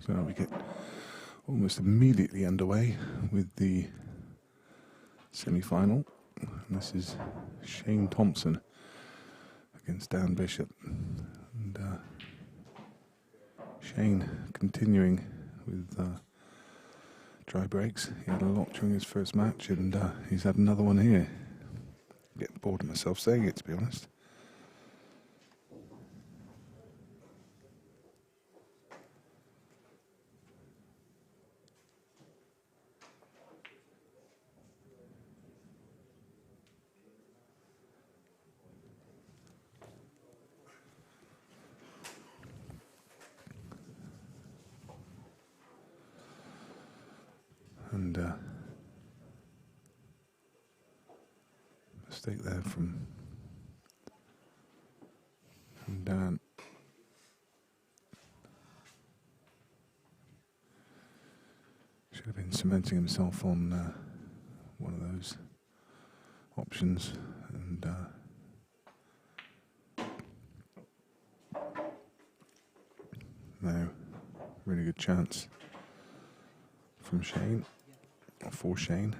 So we get almost immediately underway with the semi-final. And this is Shane Thompson against Dan Bishop. And Shane continuing with dry breaks. He had a lot during his first match, and he's had another one here. Getting bored of myself saying it, to be honest. And mistake there from Dan. Should have been cementing himself on one of those options, and no, really good chance from Shane, or for Shane.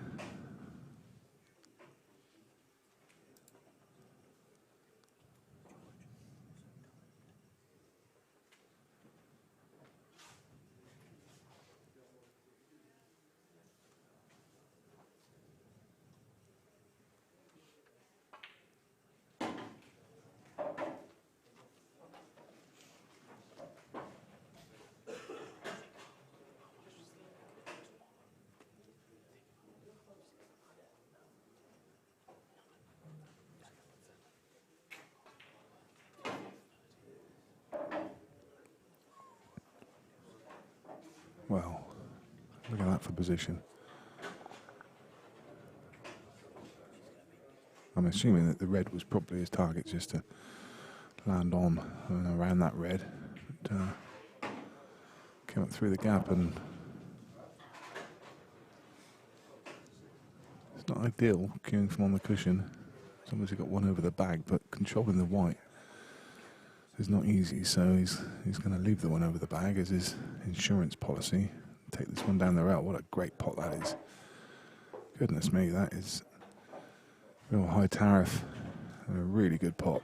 Well, look at that for position. I'm assuming that the red was probably his target, just to land on and around that red. But, came up through the gap, and it's not ideal queuing from on the cushion. He's obviously got one over the bag, but controlling the white is not easy, so he's going to leave the one over the bag as his insurance policy. Take this one down the rail. What a great pot that is. Goodness me, that is real high tariff and a really good pot.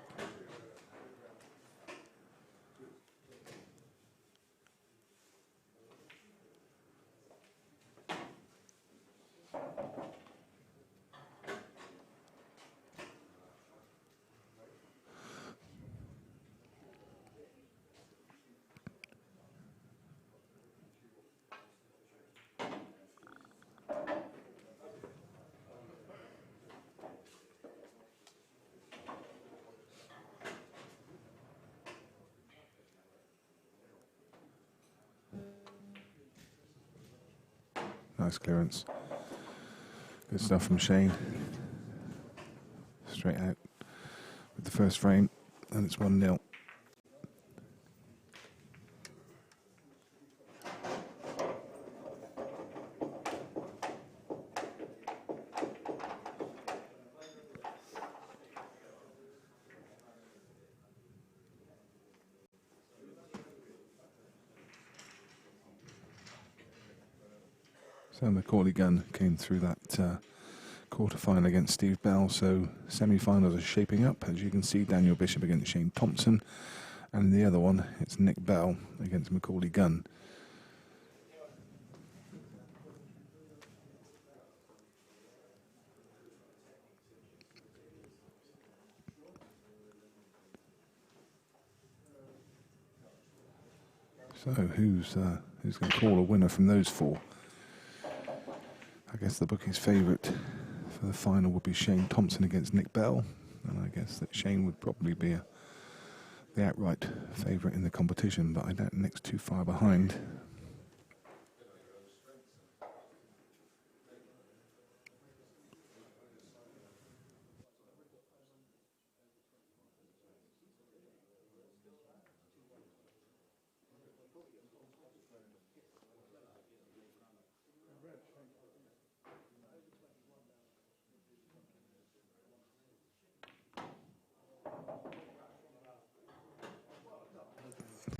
Nice clearance. Good stuff from Shane. Straight out with the first frame, and it's 1-0. So Macaulay Gunn came through that quarter-final against Steve Bell, so semi-finals are shaping up. As you can see, Daniel Bishop against Shane Thompson, and the other one, it's Nick Bell against Macaulay Gunn. So who's going to call a winner from those four? I guess the bookie's favourite for the final would be Shane Thompson against Nick Bell, and I guess that Shane would probably be the outright favourite in the competition, but I doubt Nick's too far behind.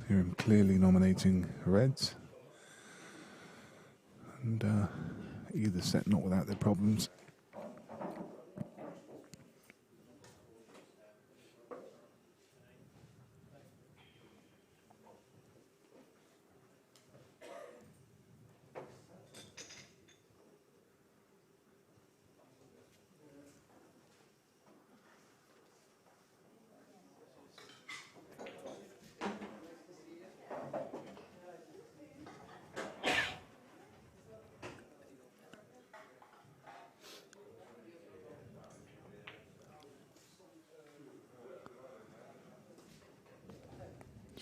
Here I'm clearly nominating Reds. and either set not without their problems.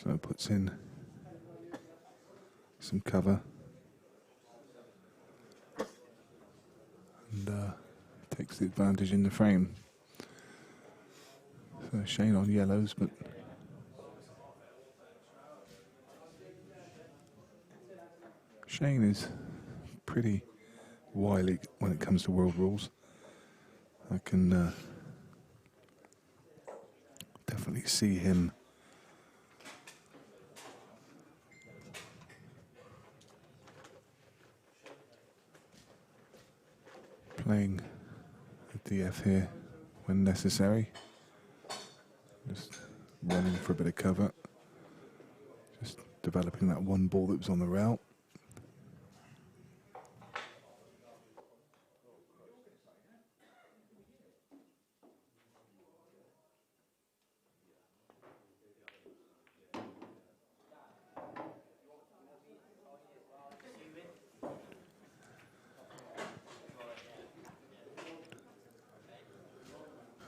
So it puts in some cover and takes the advantage in the frame. So Shane on yellows, but Shane is pretty wily when it comes to world rules. I can definitely see him playing the DF here when necessary. Just running for a bit of cover. Just developing that one ball that was on the rail.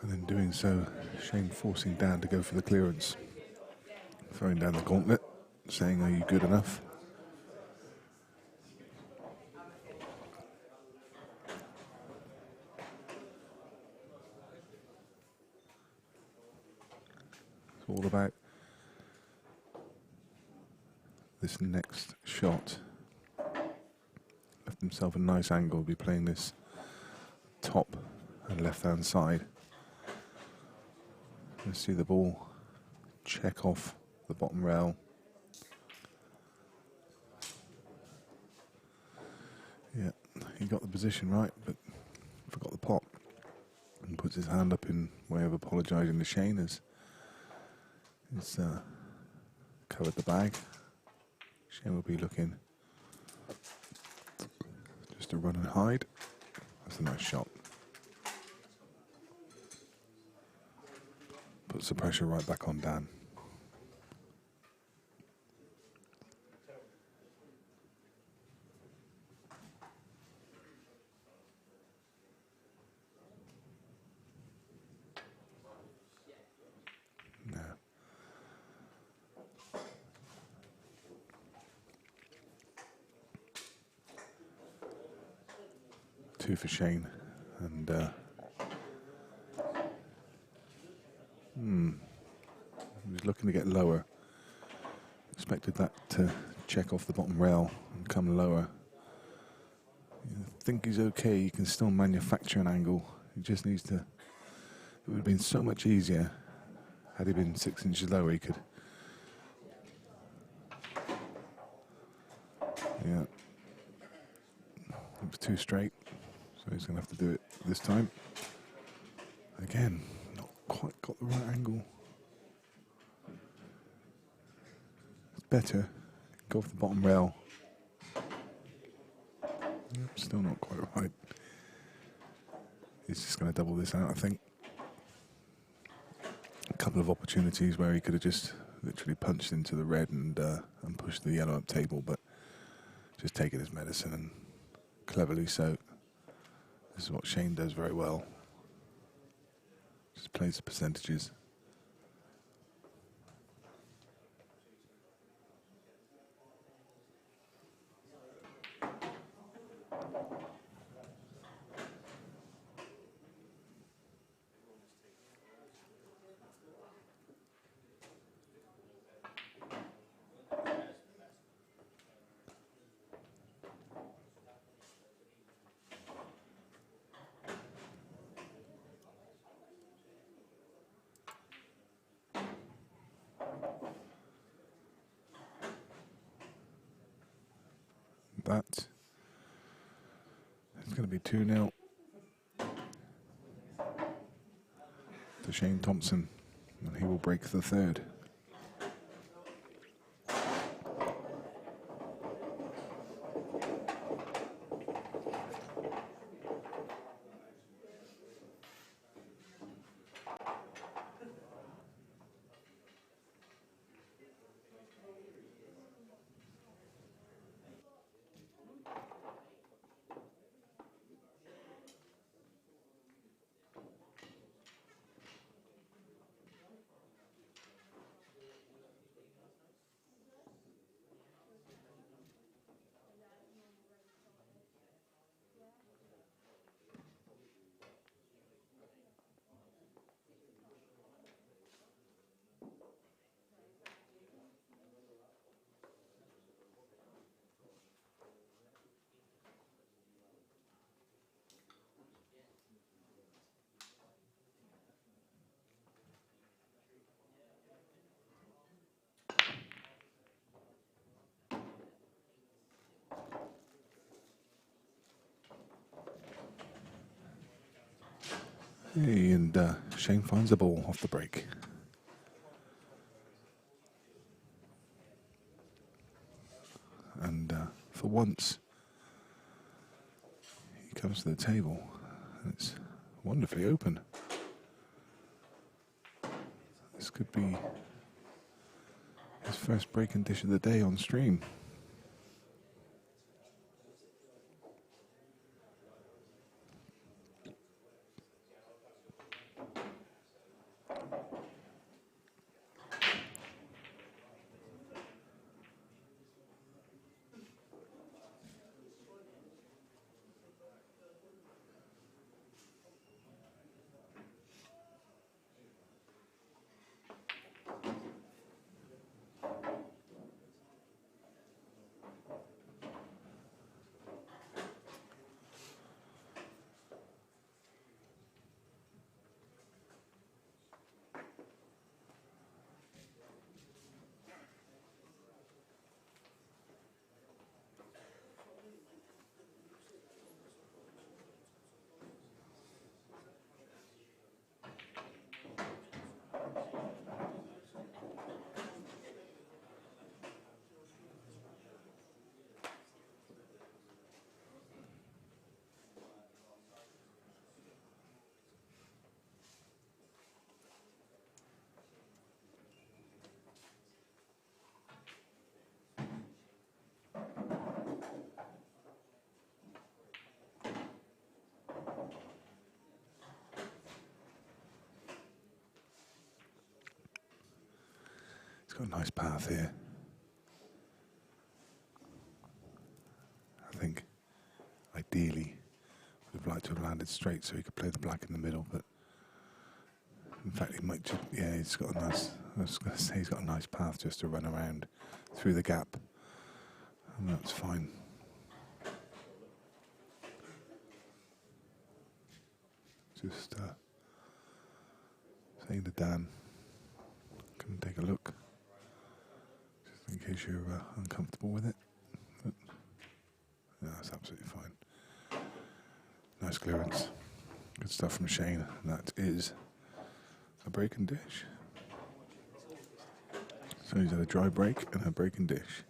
And then doing so, Shane forcing Dan to go for the clearance. Throwing down the gauntlet, saying, "Are you good enough?" It's all about this next shot. Left himself a nice angle, be playing this top and left-hand side. Let's see the ball check off the bottom rail. Yeah, he got the position right, but forgot the pot. And puts his hand up in way of apologising to Shane as he's covered the bag. Shane will be looking just to run and hide. That's a nice shot. Puts the pressure right back on Dan. Now, 2 for Shane, and he was looking to get lower. Expected that to check off the bottom rail and come lower. I think he's okay. He can still manufacture an angle. He just needs to. It would have been so much easier had he been 6 inches lower. He could. Yeah. It was too straight, so he's going to have to do it this time. Again, not quite got the right angle. It's better. Go off the bottom rail. Yep, still not quite right. He's just going to double this out, I think. A couple of opportunities where he could have just literally punched into the red and pushed the yellow up table, but just taking his medicine, and cleverly so. This is what Shane does very well. Just plays the percentages. That going to be 2-0 to Shane Thompson, and he will break the third. Hey, and Shane finds the ball off the break. And for once, he comes to the table. And it's wonderfully open. This could be his first break and dish of the day on stream. He's got a nice path here. I think ideally would have liked to have landed straight so he could play the black in the middle, but in fact he might just, yeah, he's got a nice, I was going to say he's got a nice path just to run around through the gap, and that's fine. Just saying to Dan, come and take a look, just in case you're uncomfortable with it. But, yeah, that's absolutely fine. Nice clearance. Good stuff from Shane. And that is a break and dish. So he's had a dry break and a break and dish.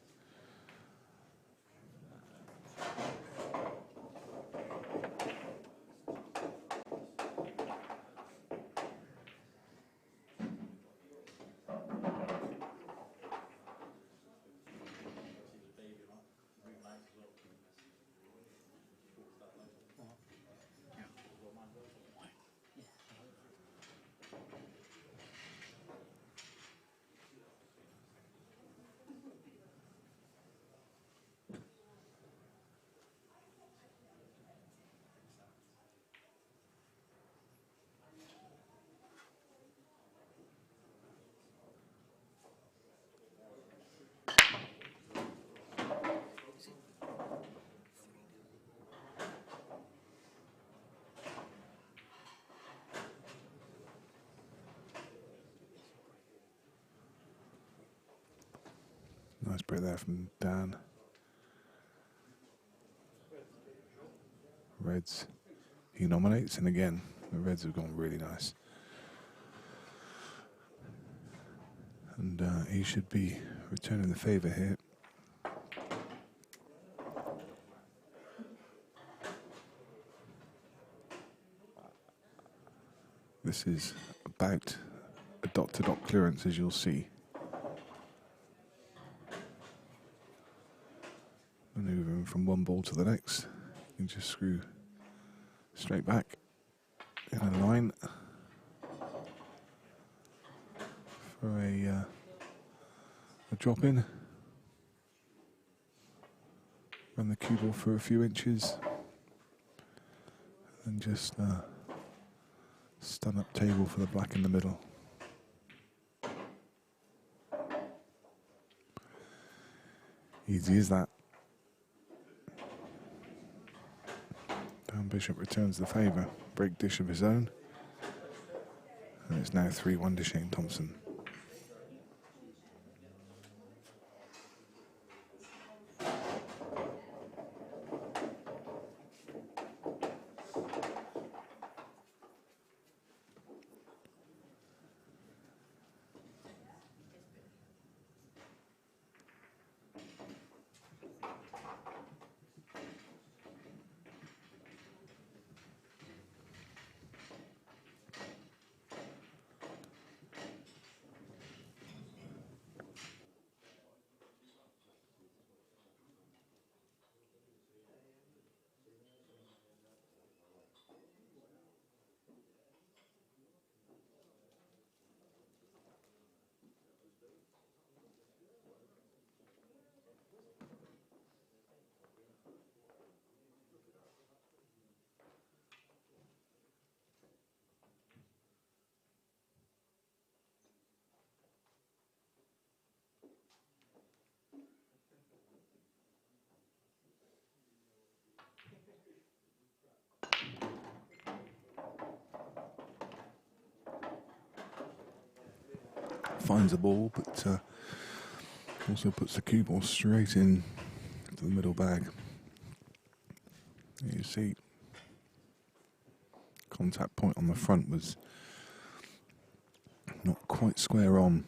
Nice break there from Dan. reds he nominates, and again, the reds have gone really nice. And he should be returning the favour here. This is about a dot-to-dot clearance, as you'll see. Manoeuvring from one ball to the next. You can just screw straight back in a line for a drop in. Run the cue ball for a few inches. And just stun up table for the black in the middle. Easy as that. Down bishop returns the favour. Break dish of his own. And it's now 3-1 to Shane Thompson. Finds the ball, but also puts the cue ball straight in to the middle bag. You see, contact point on the front was not quite square on.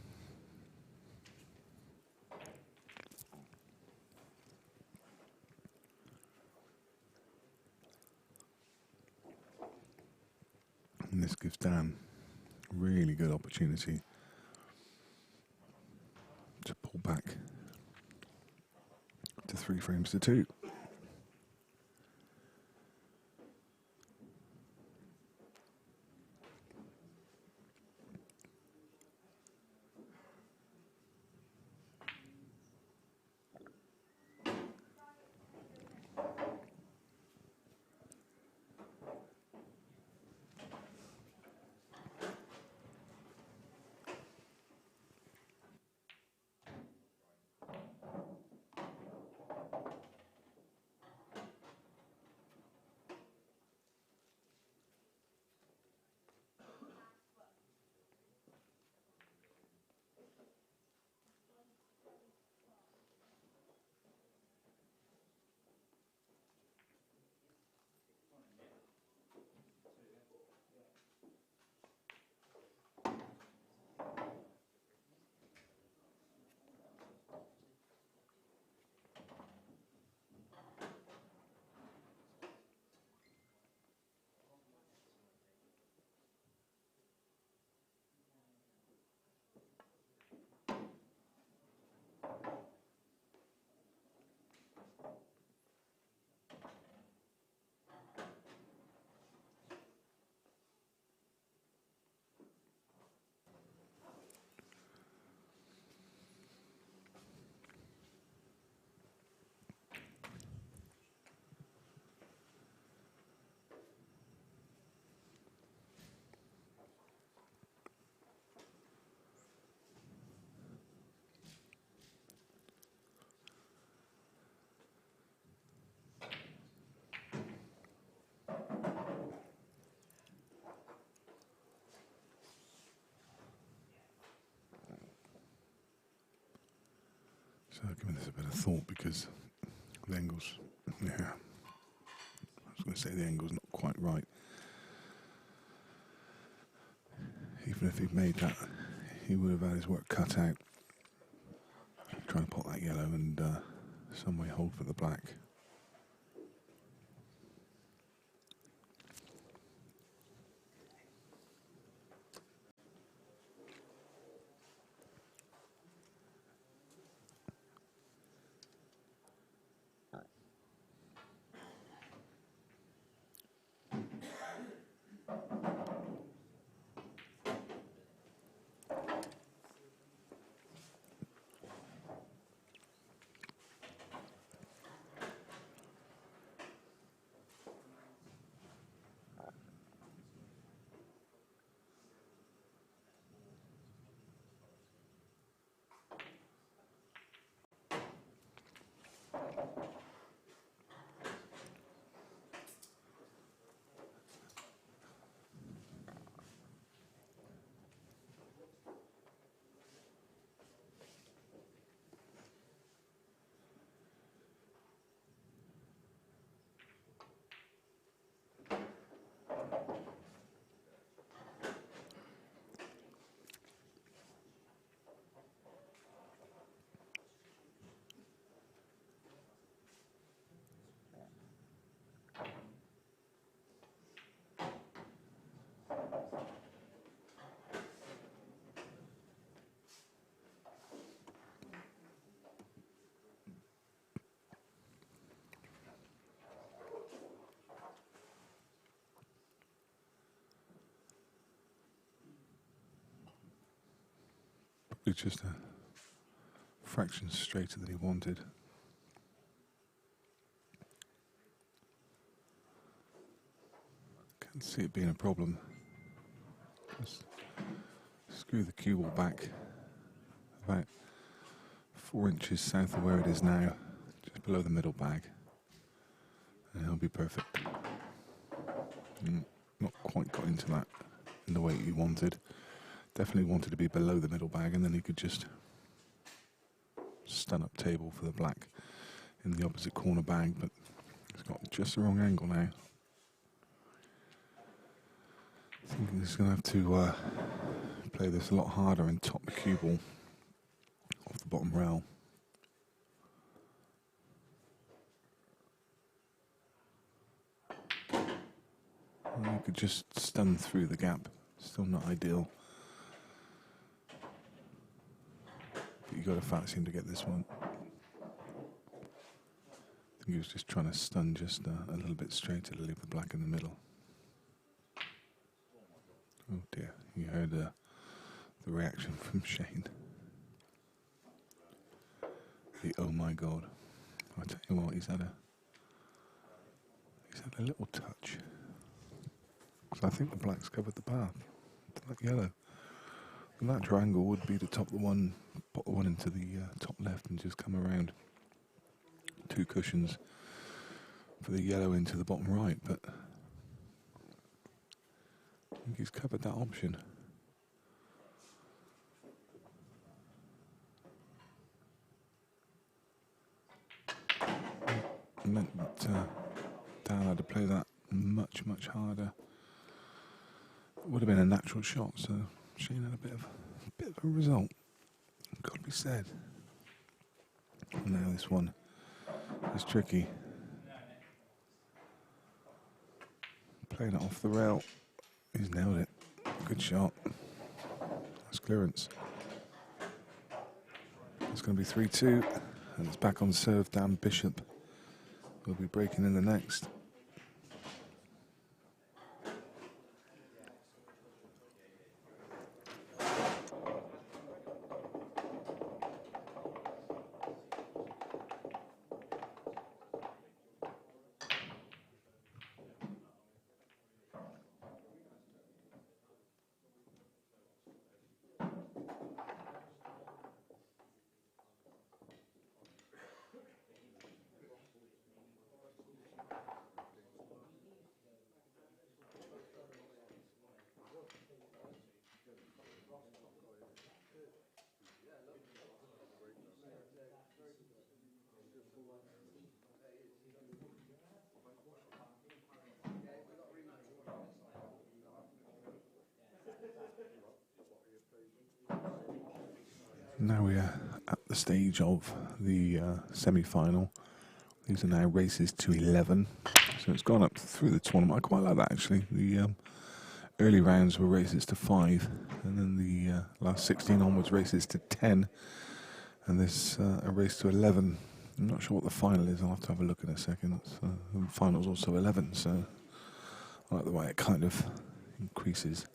And this gives Dan a really good opportunity to pull back to 3 frames to 2. So giving this a bit of thought, because the angles, yeah, I say the angle's not quite right. Even if he'd made that, he would have had his work cut out. Trying to pot that yellow and some way hold for the black. Probably just a fraction straighter than he wanted. Can't see it being a problem. Just screw the cue ball back about 4 inches south of where it is now, just below the middle bag, and he'll be perfect. Not quite got into that in the way he wanted. Definitely wanted to be below the middle bag, and then he could just stun up table for the black in the opposite corner bag, but he's got just the wrong angle now. I think he's going to have to play this a lot harder and top the cue ball off the bottom rail. Well, you could just stun through the gap. Still not ideal. But you got to fancy him to get this one. I think he was just trying to stun just a little bit straighter to leave the black in the middle. Oh dear, you heard the reaction from Shane. The oh my god. I tell you what, he's had a little touch. Because I think the black's covered the path to that yellow. The natural angle would be to top the one, put the one into the top left and just come around 2 cushions for the yellow into the bottom right, but I think he's covered that option. It meant that Dan had to play that much harder. It would have been a natural shot, so Shane had a bit of a result. Got to be said. And now this one is tricky. Playing it off the rail. He's nailed it. Good shot. Nice clearance. It's going to be 3-2, and it's back on serve. Dan Bishop will be breaking in the next. Now we are at the stage of the semi-final. These are now races to 11. So it's gone up through the tournament. I quite like that, actually. The early rounds were races to 5, and then the last 16 onwards races to 10, and this a race to 11. I'm not sure what the final is. I'll have to have a look in a second. The final's also 11, so I like the way it kind of increases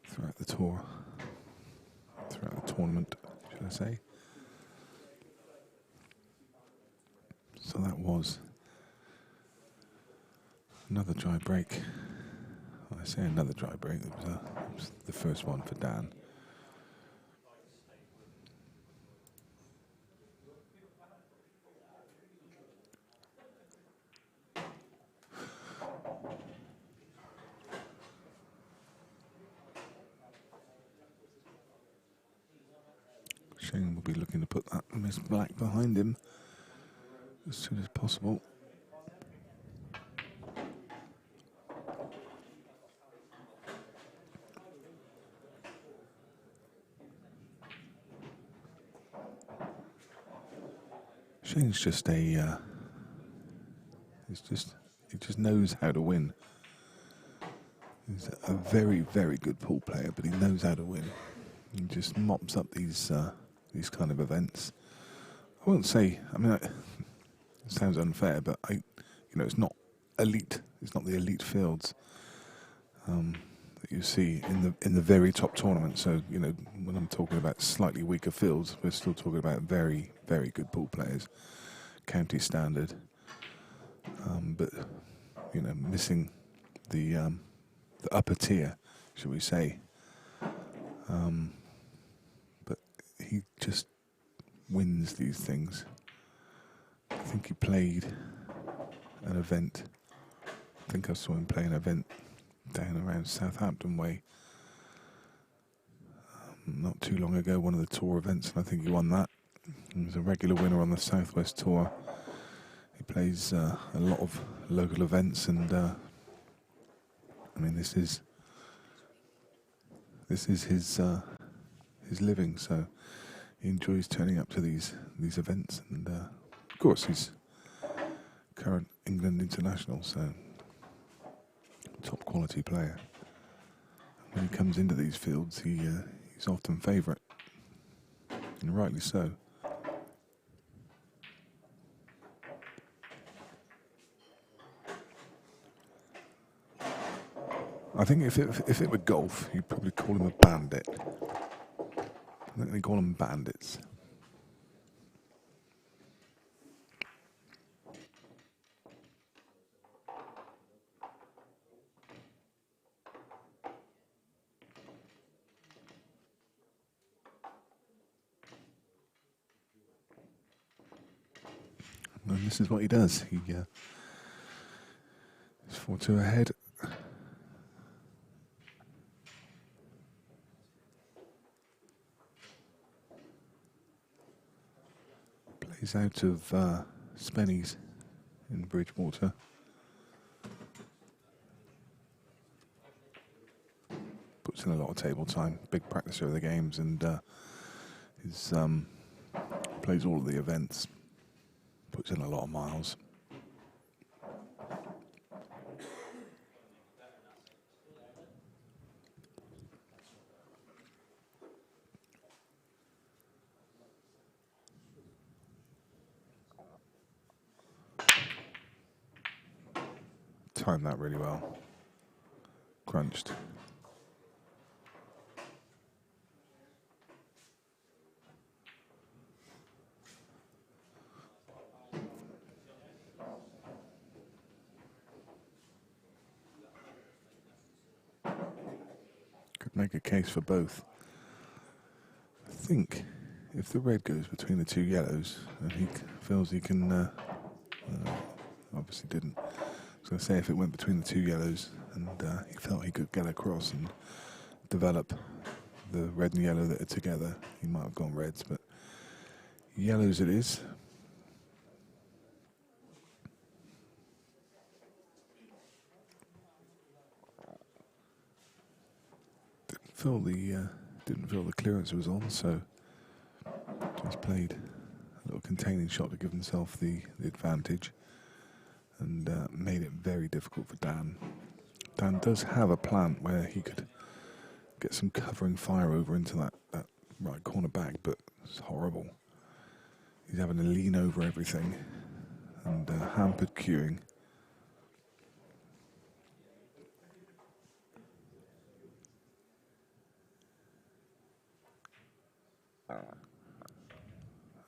throughout the tour, throughout the tournament, should I say. So that was another dry break. Well, I say another dry break. It was the first one for Dan. Shane will be looking to put that Miss Black behind him as soon as possible. Shane's just he just knows how to win. He's a very, very good pool player, but he knows how to win. He just mops up these kind of events. I won't say. I mean, it sounds unfair, but it's not elite. It's not the elite fields that you see in the very top tournament. So when I'm talking about slightly weaker fields, we're still talking about very, very good pool players, county standard. But missing the upper tier, shall we say? But he just wins these things. I think he played an event. I think I saw him play an event down around Southampton way not too long ago, one of the tour events, and I think he won that. He was a regular winner on the Southwest Tour. He plays a lot of local events, and this is his living. So he enjoys turning up to these events, and of course he's current England international, so top quality player. When he comes into these fields, he's often favourite, and rightly so. I think if it were golf, you'd probably call him a bandit. I think they call them bandits. And this is what he does. He's 4-2 ahead. Plays out of Spenny's in Bridgewater. Puts in a lot of table time. Big practicer of the games, and plays all of the events. Puts in a lot of miles. Timed that really well. Crunched. Could make a case for both. I think if the red goes between the two yellows, and he feels he can, obviously didn't. I was going to say if it went between the two yellows and he felt he could get across and develop the red and yellow that are together, he might have gone reds, but yellows it is. Didn't feel the clearance was on, so He's played a little containing shot to give himself the advantage and made it very difficult for Dan. Dan does have a plant where he could get some covering fire over into that right corner bag, but it's horrible. He's having to lean over everything and hampered queuing.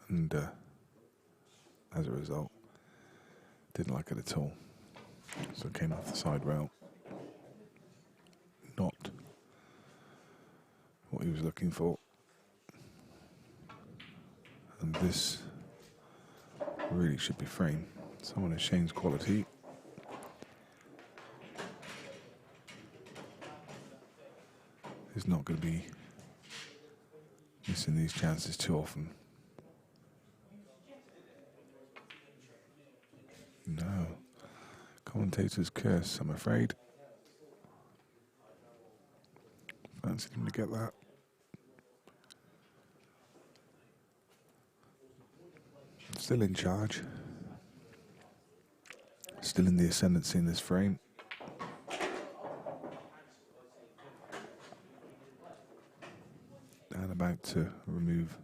And as a result, didn't like it at all. So came off the side rail. Not what he was looking for. And this really should be framed. Someone of Shane's quality. Is not going to be missing these chances too often. No. Commentator's curse, I'm afraid. Fancied him to get that. Still in charge. Still in the ascendancy in this frame. And about to remove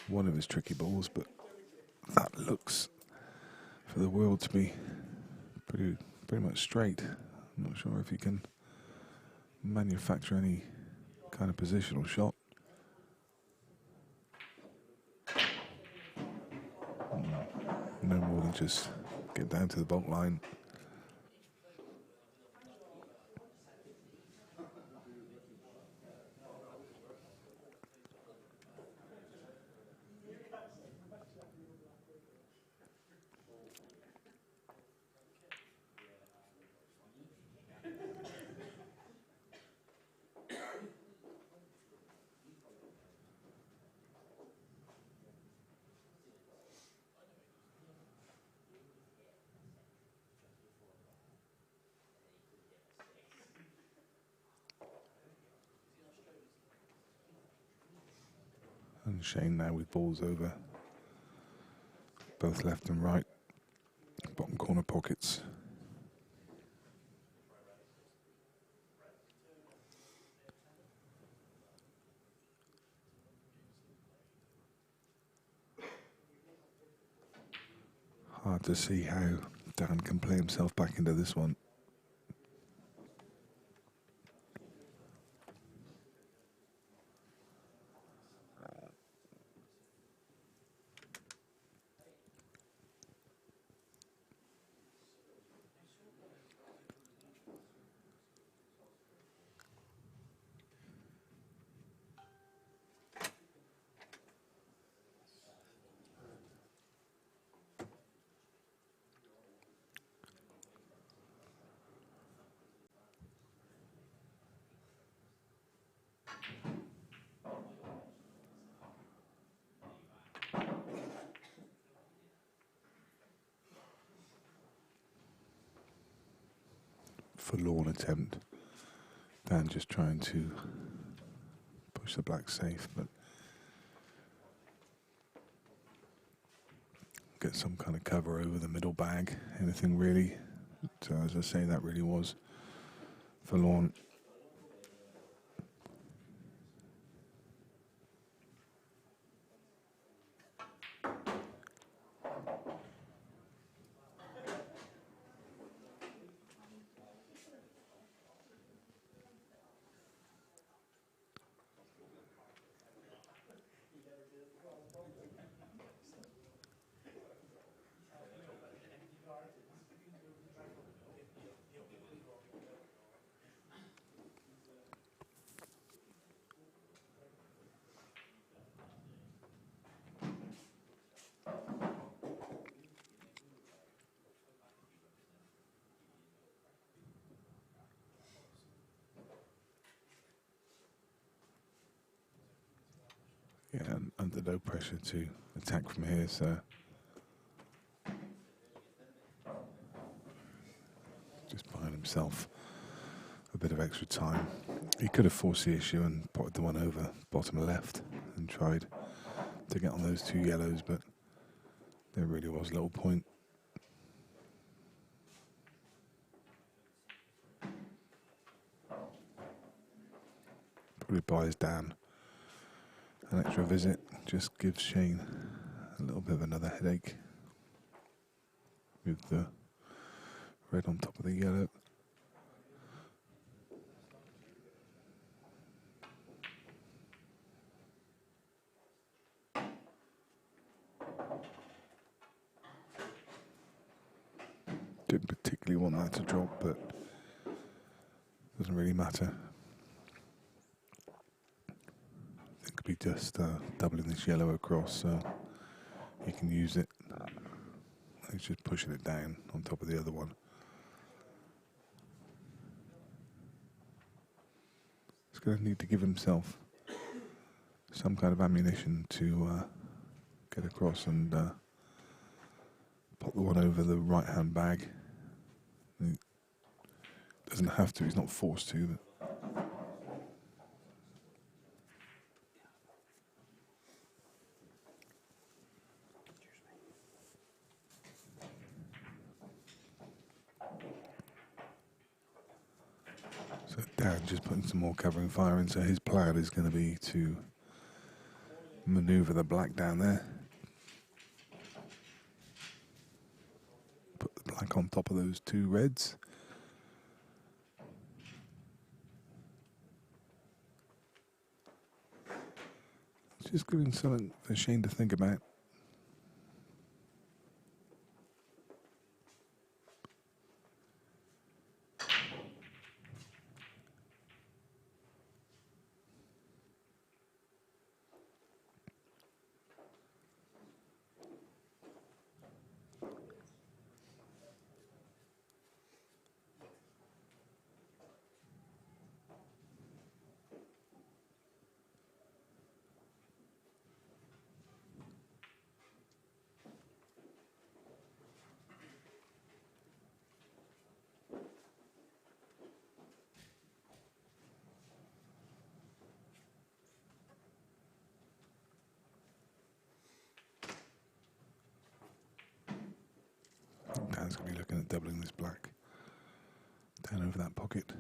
one of his tricky balls, but that looks for the world to be pretty much straight. I'm not sure if he can manufacture any kind of positional shot. No more than just get down to the bulk line. And Shane now with balls over both left and right, bottom corner pockets. Hard to see how Dan can play himself back into this one. Forlorn attempt. Dan just trying to push the black safe, but get some kind of cover over the middle bag. Anything really. So as I say, that really was forlorn. Yeah, and under no pressure to attack from here, so just buying himself a bit of extra time. He could have forced the issue and potted the one over bottom left and tried to get on those two yellows, but there really was little point. Probably buys Dan an extra visit, just gives Shane a little bit of another headache with the red on top of the yellow. Didn't particularly want that to drop, but doesn't really matter. I think we'll be just doubling this yellow across so he can use it. He's just pushing it down on top of the other one. He's going to need to give himself some kind of ammunition to get across and pop the one over the right-hand bag. He doesn't have to, he's not forced to. But so Dan just putting some more covering fire in, so his plan is going to be to manoeuvre the black down there. Put the black on top of those two reds. Just giving something for Shane to think about. Dan's going to be looking at doubling this black down over that pocket.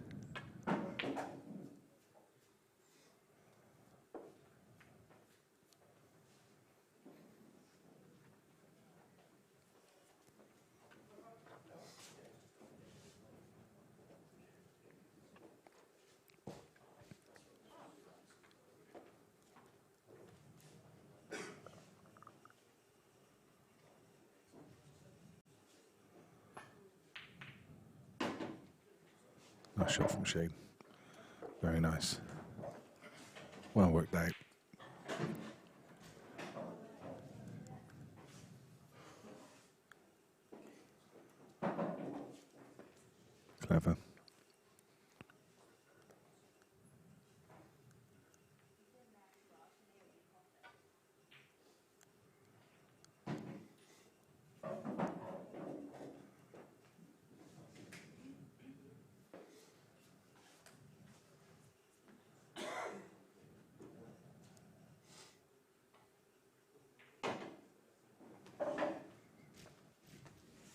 Nice shot from Shane. Very nice. Well worked out. Clever.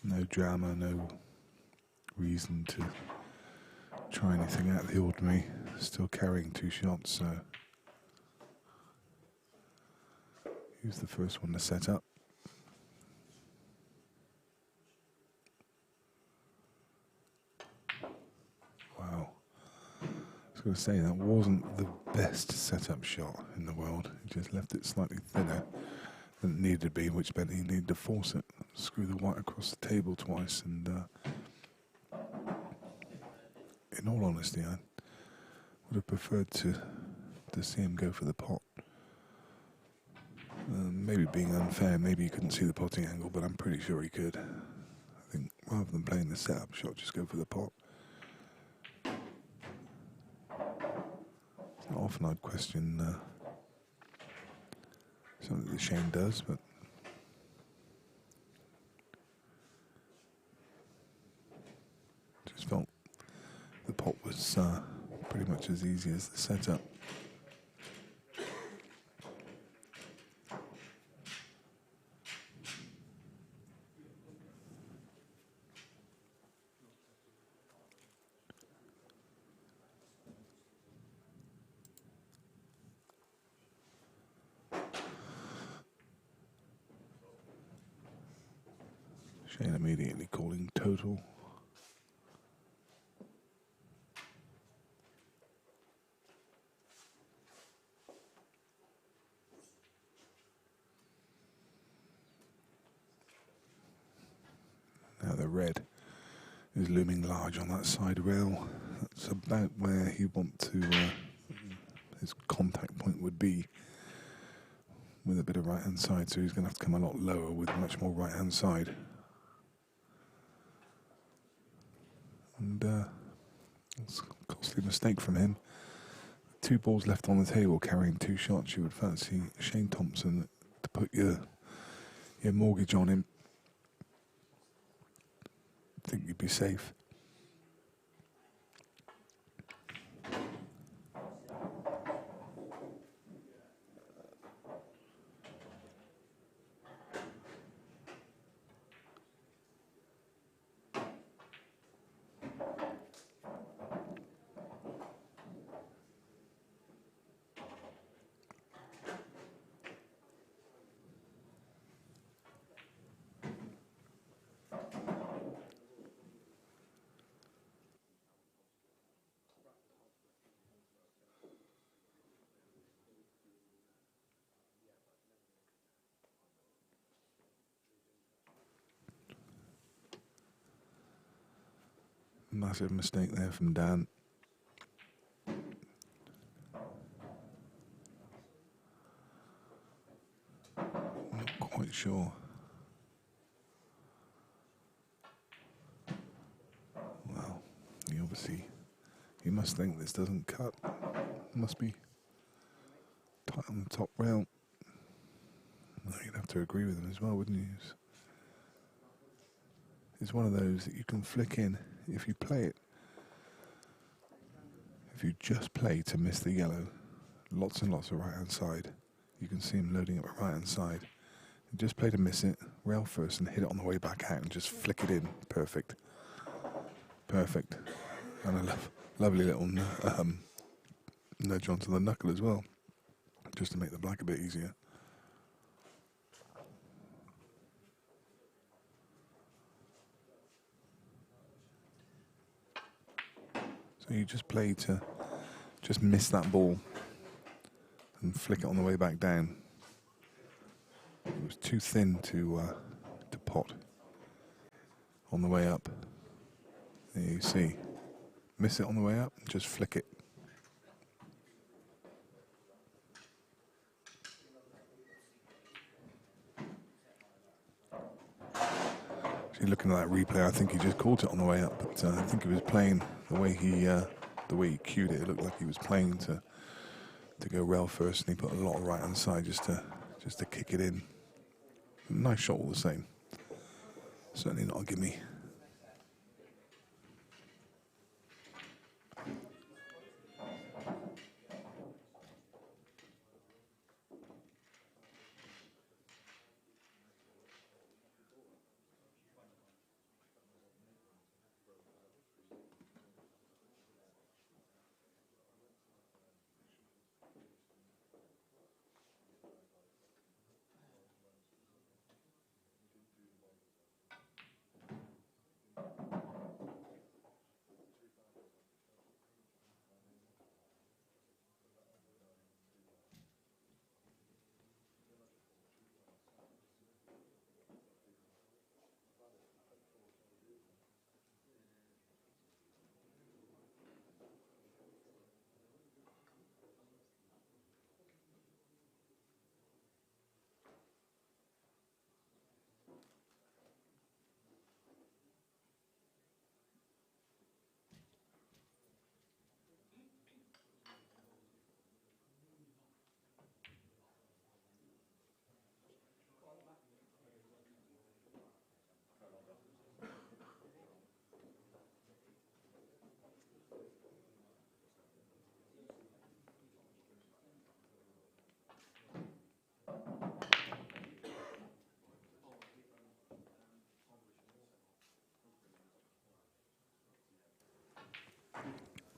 No drama, no reason to try anything out of the ordinary. Still carrying two shots, so use the first one to set up. Wow. I was going to say, that wasn't the best setup shot in the world. He just left it slightly thinner than it needed to be, which meant he needed to force it, screw the white across the table twice, and in all honesty, I would have preferred to see him go for the pot. Maybe being unfair, maybe he couldn't see the potting angle, but I'm pretty sure he could. I think rather than playing the setup shot, just go for the pot. It's not often I'd question something that Shane does, but just felt the pot was pretty much as easy as the setup. Shane immediately calling total. Now the red is looming large on that side rail. That's about where he want to, his contact point would be with a bit of right hand side, so he's going to have to come a lot lower with much more right hand side. And it's a costly mistake from him. 2 balls left on the table, carrying 2 shots. You would fancy Shane Thompson to put your mortgage on him. I think you'd be safe. Massive mistake there from Dan. Not quite sure. Well, he must think this doesn't cut. Must be tight on the top rail. Well, you'd have to agree with him as well, wouldn't you? It's one of those that you can flick in if you play it. If you just play to miss the yellow, lots and lots of right hand side. You can see him loading up a right hand side. Just play to miss it, rail first and hit it on the way back out and just flick it in. Perfect. Perfect. And a lovely little nudge onto the knuckle as well, just to make the black a bit easier. So you just play to just miss that ball and flick it on the way back down. It was too thin to pot on the way up. There you see. Miss it on the way up, just flick it. Actually, looking at that replay, I think he just caught it on the way up, but I think he was playing the way he cued it. It looked like he was playing to go rail first, and he put a lot of right hand side just to kick it in. Nice shot all the same. Certainly not a gimme.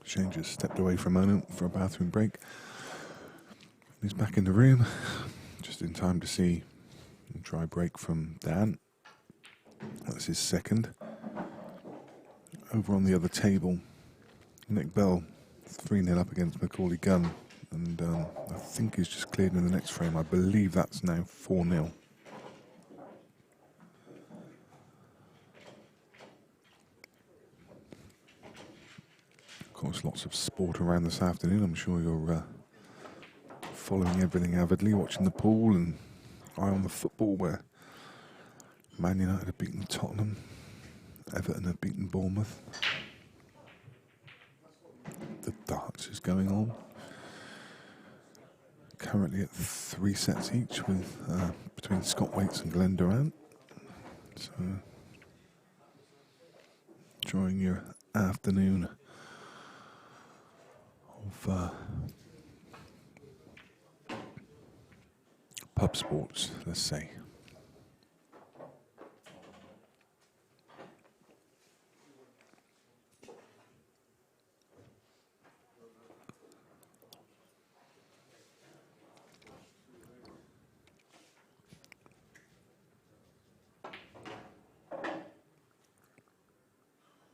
Shane just stepped away for a moment for a bathroom break. He's back in the room, just in time to see a dry break from Dan. That's his second. Over on the other table, Nick Bell, 3-0 up against Macaulay Gunn. And I think he's just cleared in the next frame. I believe that's now 4-0. Of course, lots of sport around this afternoon. I'm sure you're following everything avidly, watching the pool and eye on the football where Man United have beaten Tottenham, Everton have beaten Bournemouth. The darts is going on. Currently at 3 sets each with between Scott Waits and Glenn Durant. So enjoying your afternoon of pub sports, let's say.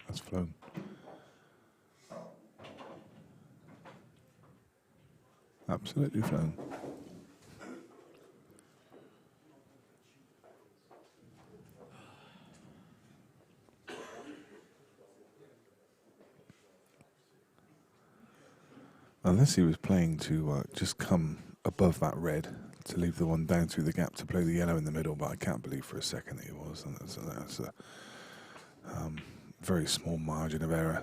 That's flown. Absolutely flown. Unless he was playing to just come above that red to leave the one down through the gap to play the yellow in the middle, but I can't believe for a second that he was. And that's a very small margin of error.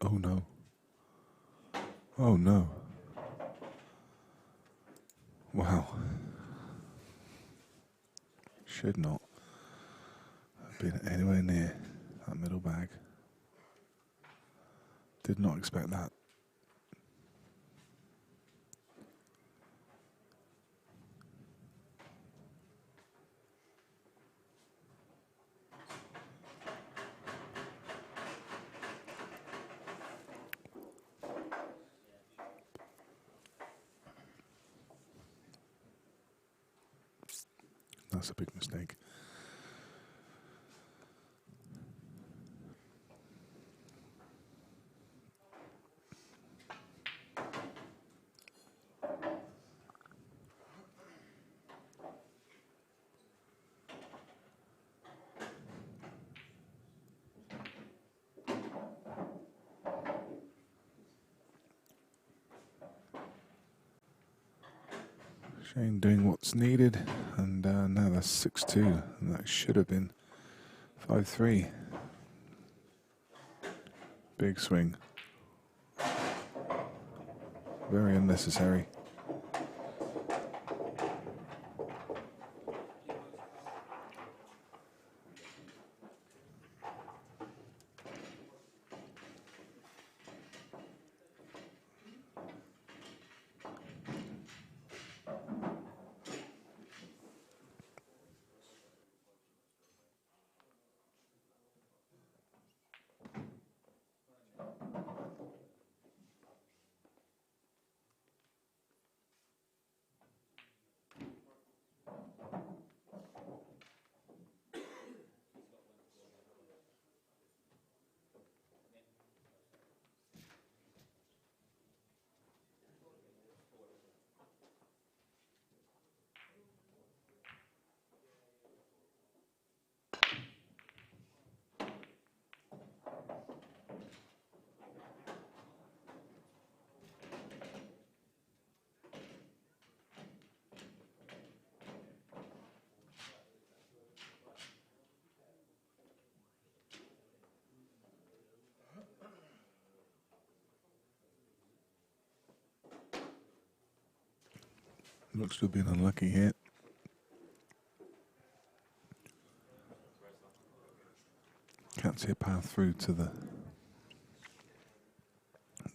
Oh no. Oh no. Wow. Should not have been anywhere near that middle bag. Did not expect that. That's a big mistake. Shane doing what's needed, and now that's 6-2, and that should have been 5-3. Big swing. Very unnecessary. Looks to have been unlucky here. Can't see a path through to the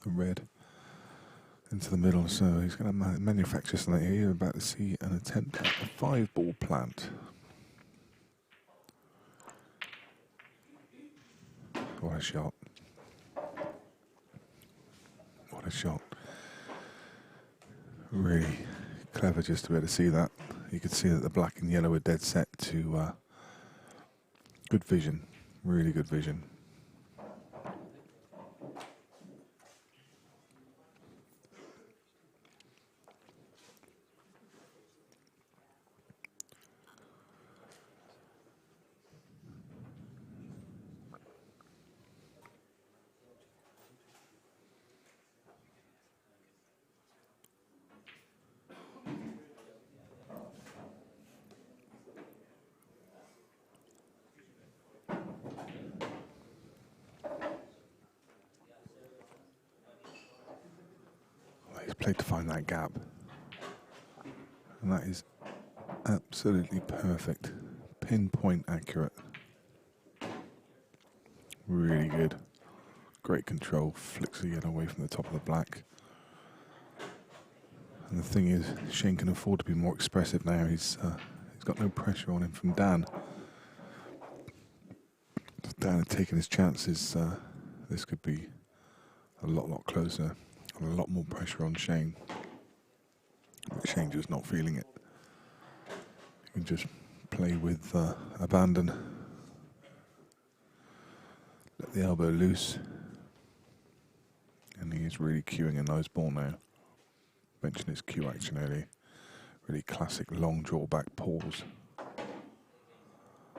red into the middle, so he's going to manufacture something here. You're about to see an attempt at a 5-ball plant. What a shot. What a shot. Really clever just to be able to see that. You could see that the black and yellow were dead set to good vision. Really good vision. He's played to find that gap. And that is absolutely perfect. Pinpoint accurate. Really good. Great control. Flicks the yellow away from the top of the black. And the thing is, Shane can afford to be more expressive now. He's got no pressure on him from Dan. If Dan had taken his chances, this could be a lot closer. A lot more pressure on Shane. But Shane just not feeling it. He can just play with abandon. Let the elbow loose. And he is really cueing a nice ball now. Mentioned his cue action earlier. Really classic long drawback pause.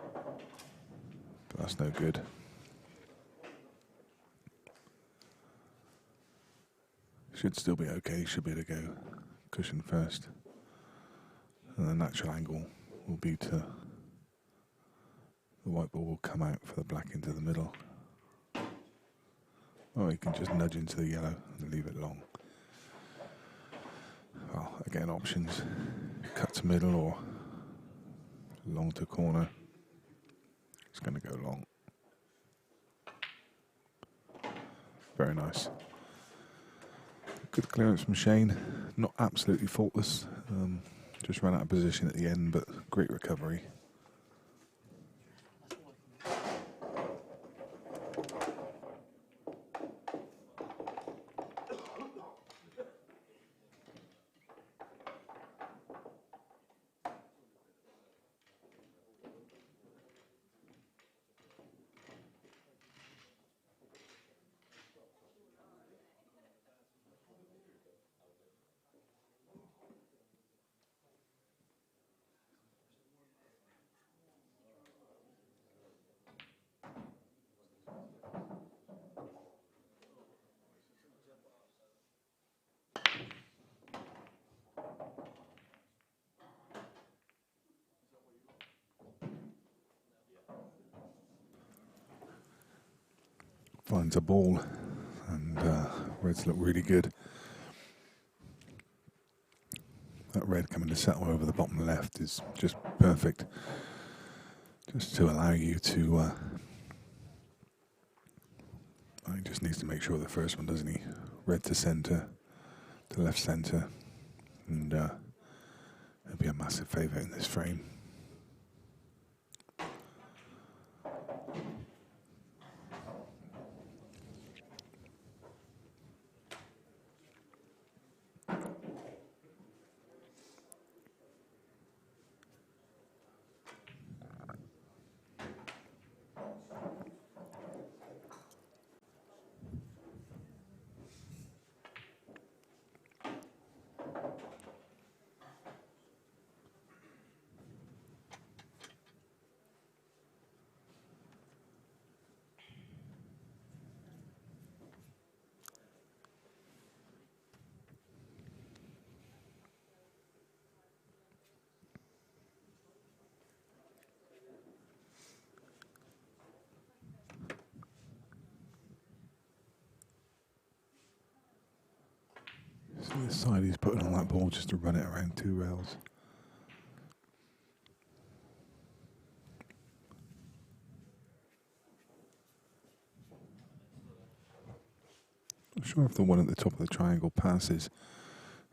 But that's no good. Should still be okay, should be able to go cushion first. And the natural angle will be to the white ball will come out for the black into the middle. Or you can just nudge into the yellow and leave it long. Well, again, options. Cut to middle or long to corner. It's going to go long. Very nice. Good clearance from Shane. Not absolutely faultless. Just ran out of position at the end, but great recovery. Finds a ball, and Reds look really good. That red coming to settle over the bottom left is just perfect. Just to allow you to... he just needs to make sure the first one, doesn't he? Red to centre, to left centre, and it'll be a massive favourite in this frame. This side he's putting on that ball just to run it around 2 rails. Not sure if the one at the top of the triangle passes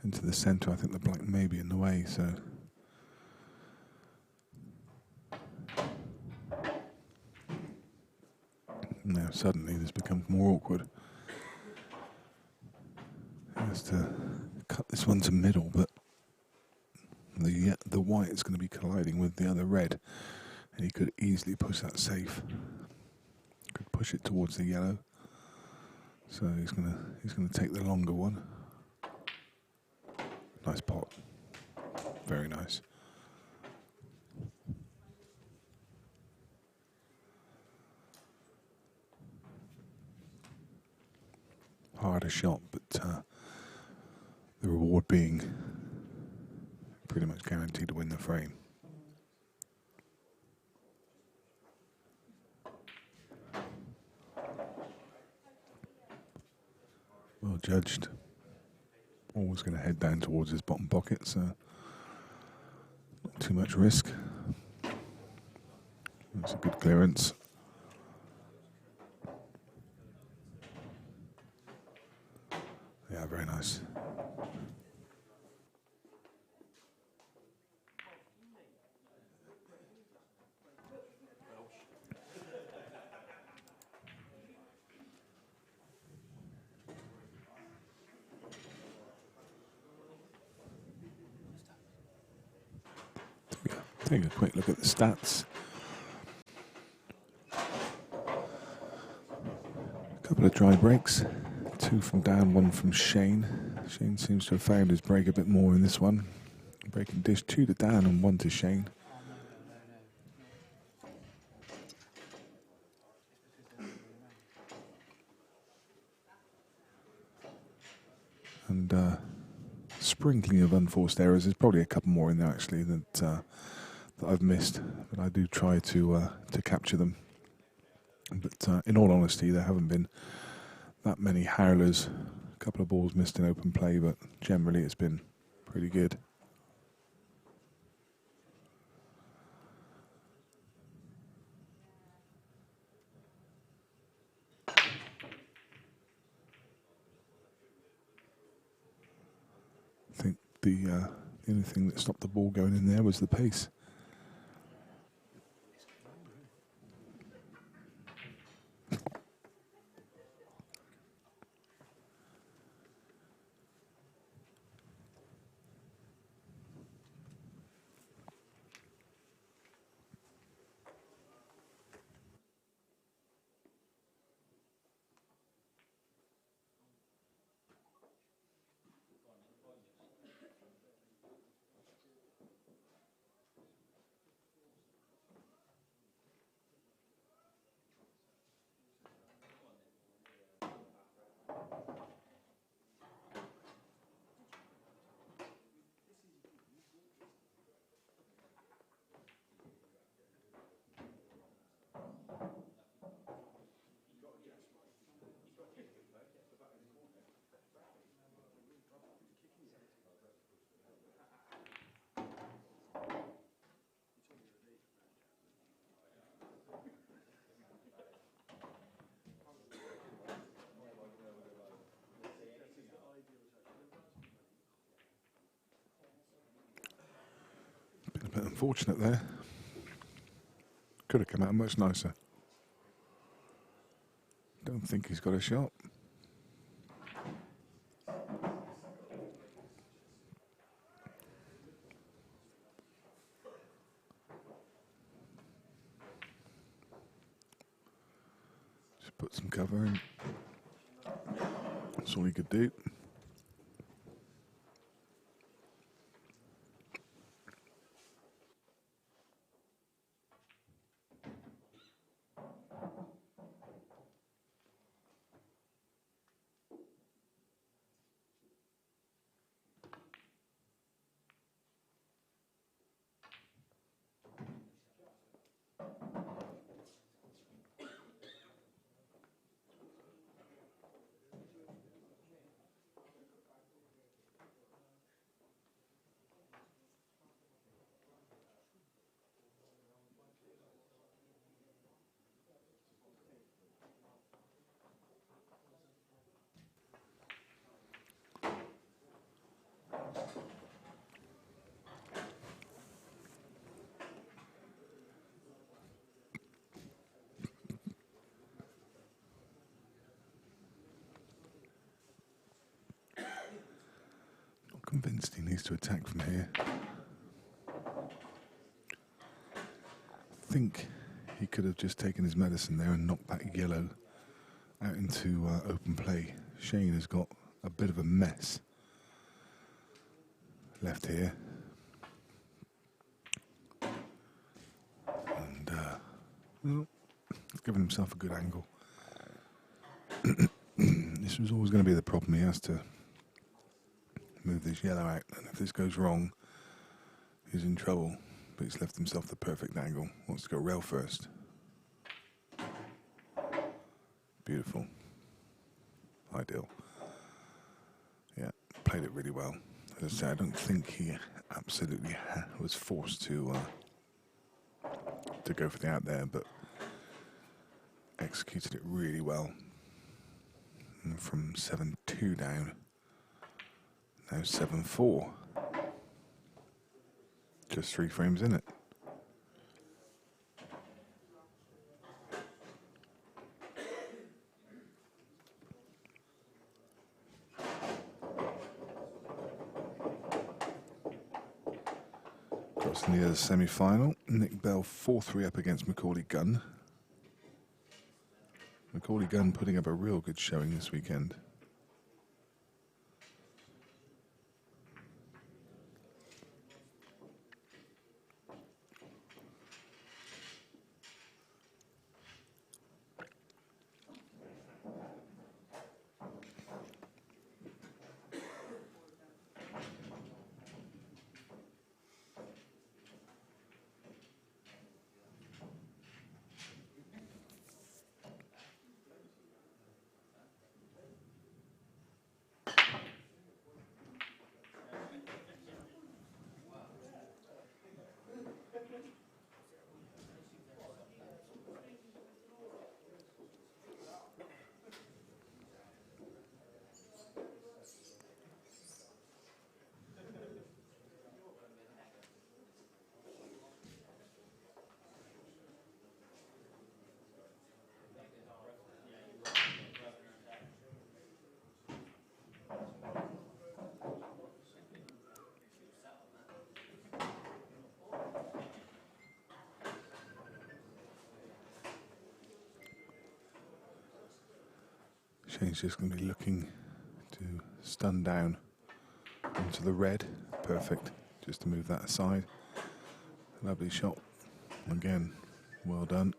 into the centre. I think the black may be in the way, so... Now suddenly this becomes more awkward. He has to cut this one to middle, but the white is going to be colliding with the other red, and he could easily push that safe. Could push it towards the yellow. So he's gonna take the longer one. Nice pot. Very nice. Harder shot, but the reward being pretty much guaranteed to win the frame. Well judged. Always going to head down towards his bottom pocket, so not too much risk. That's a good clearance. Yeah, very nice. Take a quick look at the stats. A couple of dry breaks. 2 from Dan, 1 from Shane. Shane seems to have found his break a bit more in this one. Breaking dish 2 to Dan and 1 to Shane. And sprinkling of unforced errors. There's probably a couple more in there actually that I've missed, but I do try to capture them. But in all honesty, there haven't been that many howlers. A couple of balls missed in open play, but generally it's been pretty good. I think the only thing that stopped the ball going in there was the pace. Been a bit unfortunate there. Could have come out much nicer. Don't think he's got a shot. Just put some cover in. That's all he could do. convinced he needs to attack from here. I think he could have just taken his medicine there and knocked that yellow out into open play. Shane has got a bit of a mess left here. And, well, giving himself a good angle. This was always going to be the problem. He has to move this yellow out, and if this goes wrong, he's in trouble. But he's left himself the perfect angle. Wants to go rail first. Beautiful. Ideal. Yeah, played it really well. As I say, I don't think he absolutely was forced to go for the out there, but executed it really well. And from 7-2 down, now 7-4. Just 3 frames in it. Crossing the other semi-final, Nick Bell 4-3 up against Macaulay Gunn. Macaulay Gunn putting up a real good showing this weekend. Shane's just going to be looking to stun down into the red. Perfect. Just to move that aside. Lovely shot. Again, well done.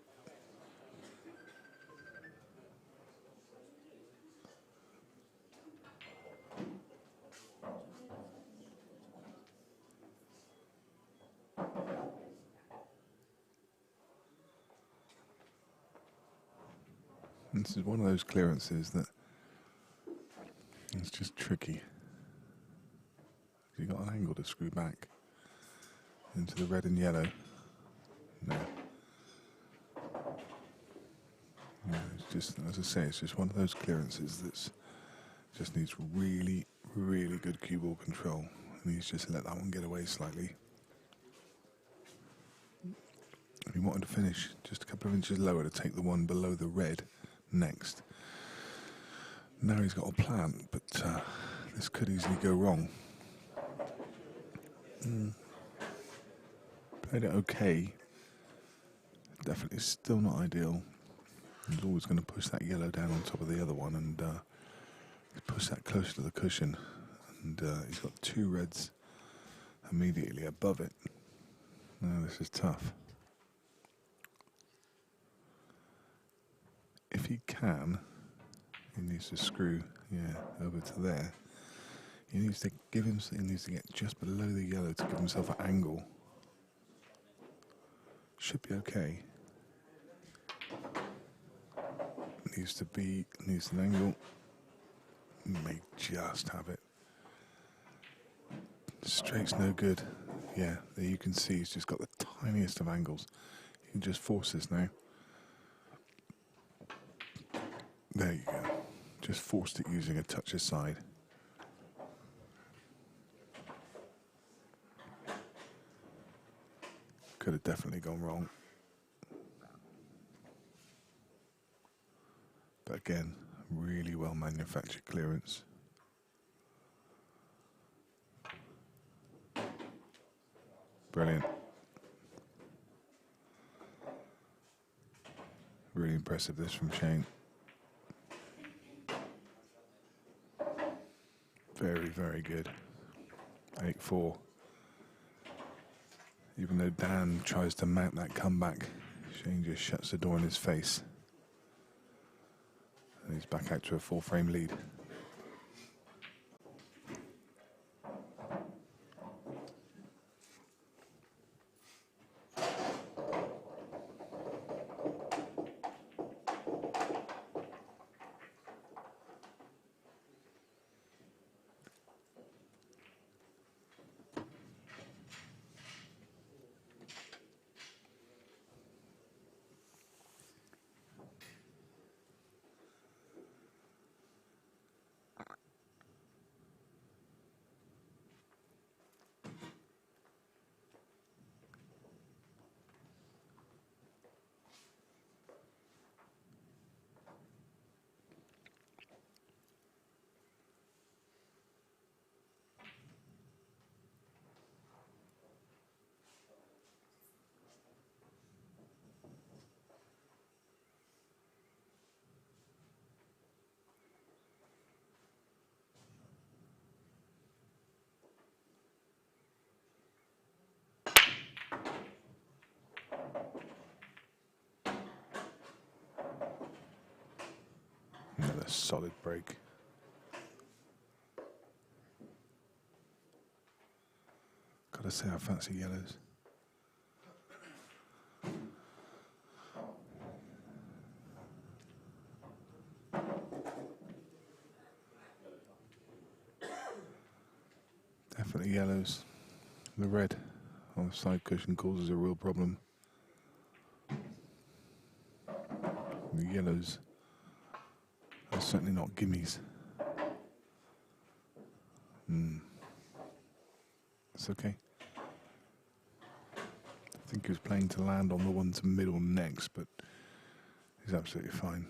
This is one of those clearances that it's just tricky. You've got an angle to screw back into the red and yellow. No. No, it's just, as I say, it's just one of those clearances that just needs really, really good cue ball control. And he's just let that one get away slightly. He wanted to finish just a couple of inches lower to take the one below the red next. Now he's got a plan, but this could easily go wrong. Played it okay. Definitely still not ideal. He's always going to push that yellow down on top of the other one and push that closer to the cushion. And he's got 2 reds immediately above it. No, this is tough. If he can, he needs to screw, over to there. He needs to give him. He needs to get just below the yellow to give himself an angle. Should be okay. Needs an angle. May just have it. Straight's no good. Yeah, there you can see he's just got the tiniest of angles. You can just force this now. There you go. Just forced it using a touch aside. Could have definitely gone wrong. But again, really well manufactured clearance. Brilliant. Really impressive this from Shane. Very, very good. 8-4. Even though Dan tries to mount that comeback, Shane just shuts the door in his face. And he's back out to a full-frame lead. Another solid break. Gotta say, I fancy yellows. Definitely yellows. The red on the side cushion causes a real problem. The yellows are certainly not gimmies. It's okay. I think he was playing to land on the one to middle next, but he's absolutely fine.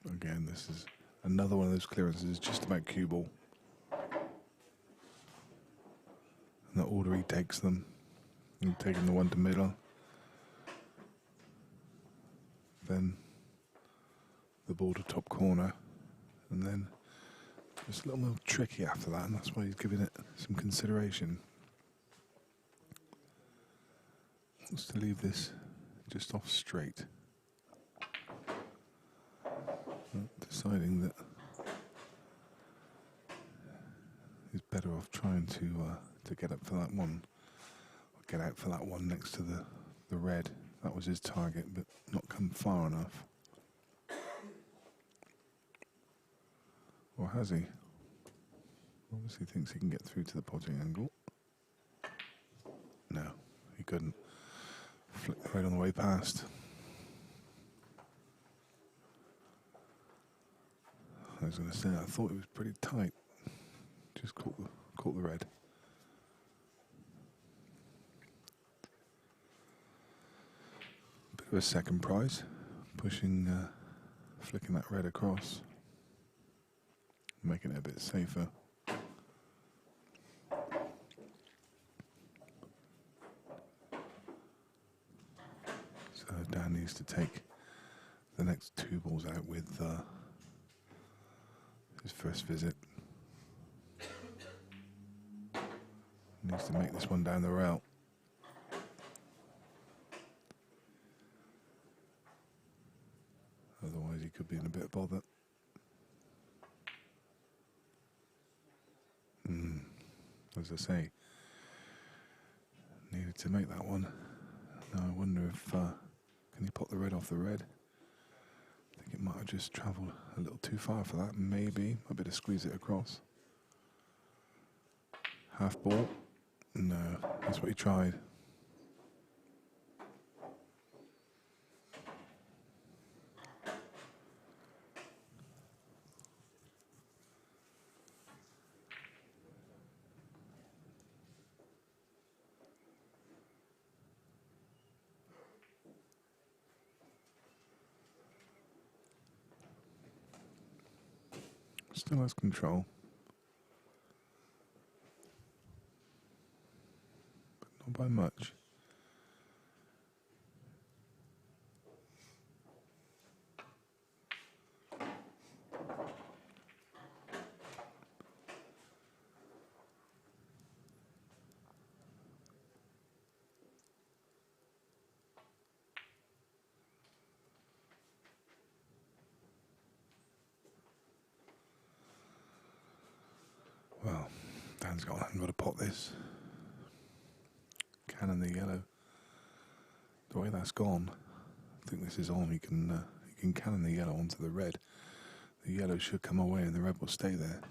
Again, this is another one of those clearances, just about cue ball. And the order he takes them, and taking the one to middle, then the ball to top corner, and then it's a little more tricky after that, and that's why he's giving it some consideration. Wants to leave this just off straight. Deciding that he's better off trying to get up for that one, or get out for that one next to the red. That was his target, but not come far enough. Or has he? Obviously thinks he can get through to the potting angle. No, he couldn't. Flicked right on the way past. I was going to say, I thought it was pretty tight. Just caught the red. Bit of a second prize, pushing, flicking that red across, making it a bit safer. So Dan needs to take the next two balls out with his first visit. Needs to make this one down the route. Otherwise he could be in a bit of bother. As I say, needed to make that one. Now I wonder if, can he pop the red off the red? I think it might have just travelled a little too far for that, maybe. Might be able to squeeze it across. Half ball? No, that's what he tried. Still has control. much. Well, Dan's got, I've got to pot this. Cannon the yellow. The way that's gone, I think this is on. He can cannon the yellow onto the red. The yellow should come away and the red will stay there.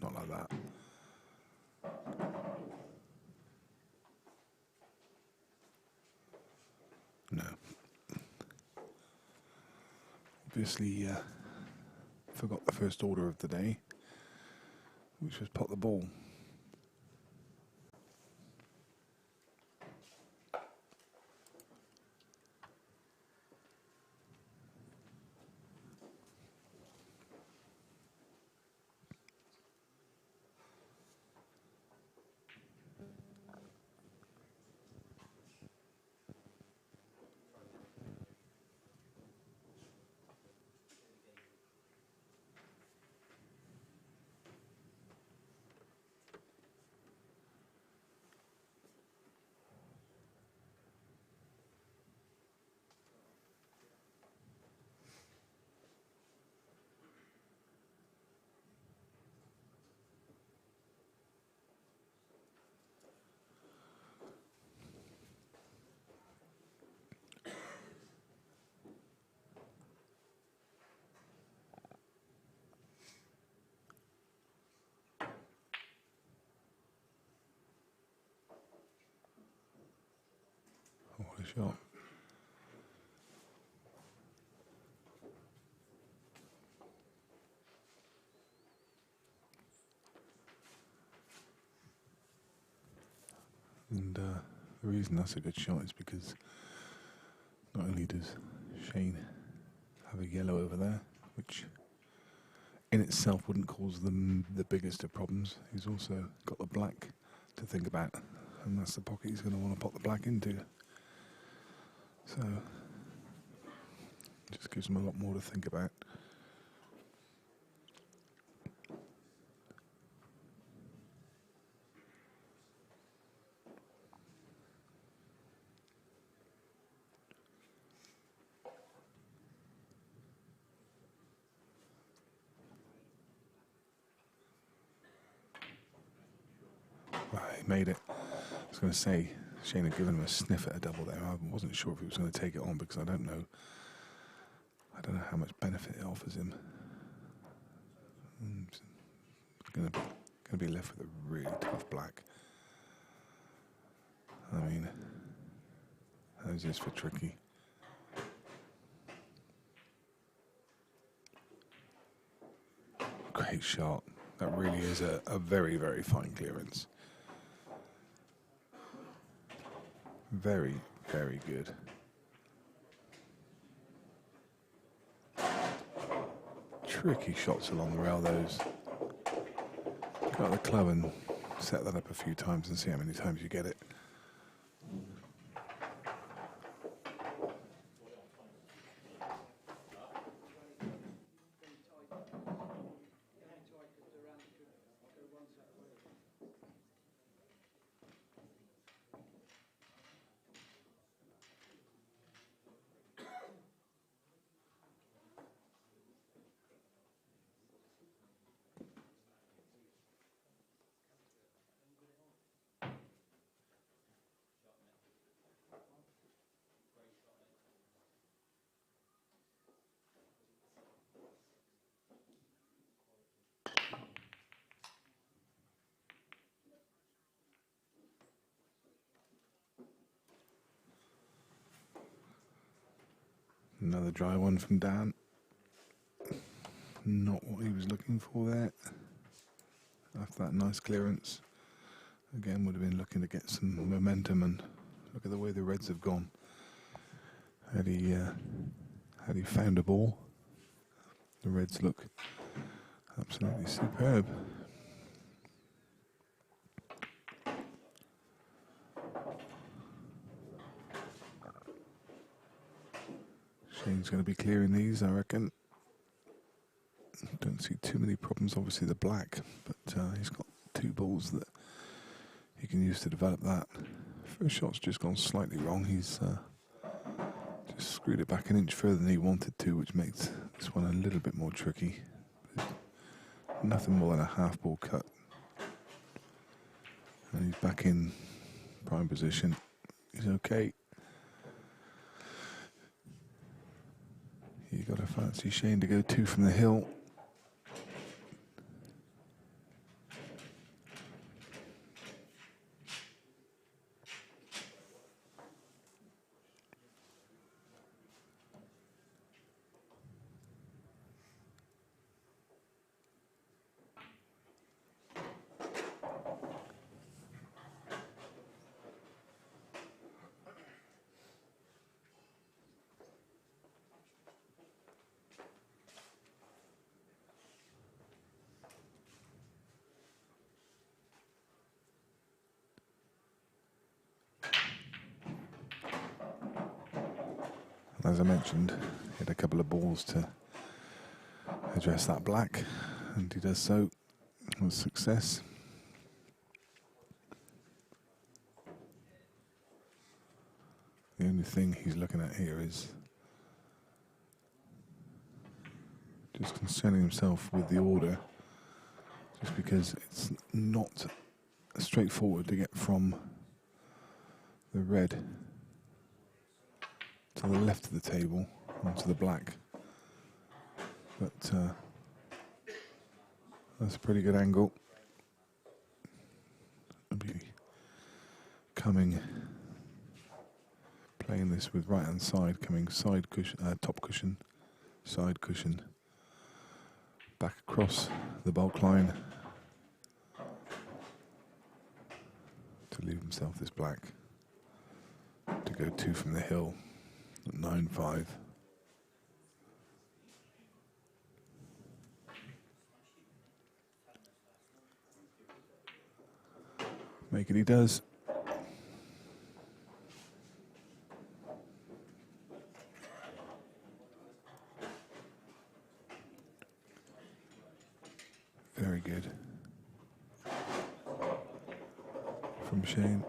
Not like that. No. Obviously, forgot the first order of the day, which was pot the ball. Oh, what a shot. And the reason that's a good shot is because not only does Shane have a yellow over there, which in itself wouldn't cause them the biggest of problems, he's also got the black to think about, and that's the pocket he's going to want to pop the black into. So, just gives him a lot more to think about. Right, he made it. I was going to say, Shane had given him a sniff at a double there. I wasn't sure if he was going to take it on because I don't know how much benefit it offers him. Going to be left with a really tough black. I mean, how's this for tricky? Great shot. That really is a very, very fine clearance. Very, very good. Tricky shots along the rail, those. Go at the club and set that up a few times and see how many times you get it. Another dry one from Dan. Not what he was looking for there. After that nice clearance. Again, would have been looking to get some momentum, and look at the way the Reds have gone. Had he found a ball, the Reds look absolutely superb. Shane's going to be clearing these, I reckon. Don't see too many problems. Obviously the black, but he's got 2 balls that he can use to develop that. First shot's just gone slightly wrong. He's just screwed it back an inch further than he wanted to, which makes this one a little bit more tricky. Nothing more than a half ball cut. And he's back in prime position. He's okay. You got to fancy Shane to go 2 from the hill. As I mentioned, he had a couple of balls to address that black, and he does so with success. The only thing he's looking at here is just concerning himself with the order, just because it's not straightforward to get from the red to the left of the table onto the black. But that's a pretty good angle. I'll be playing this with right hand side, coming side cushion, top cushion, side cushion, back across the bulk line to leave himself this black to go 2 from the hill at 9-5. Make it he does. Very good from Shane.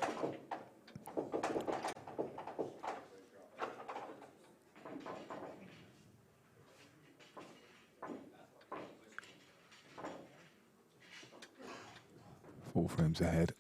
Four frames ahead.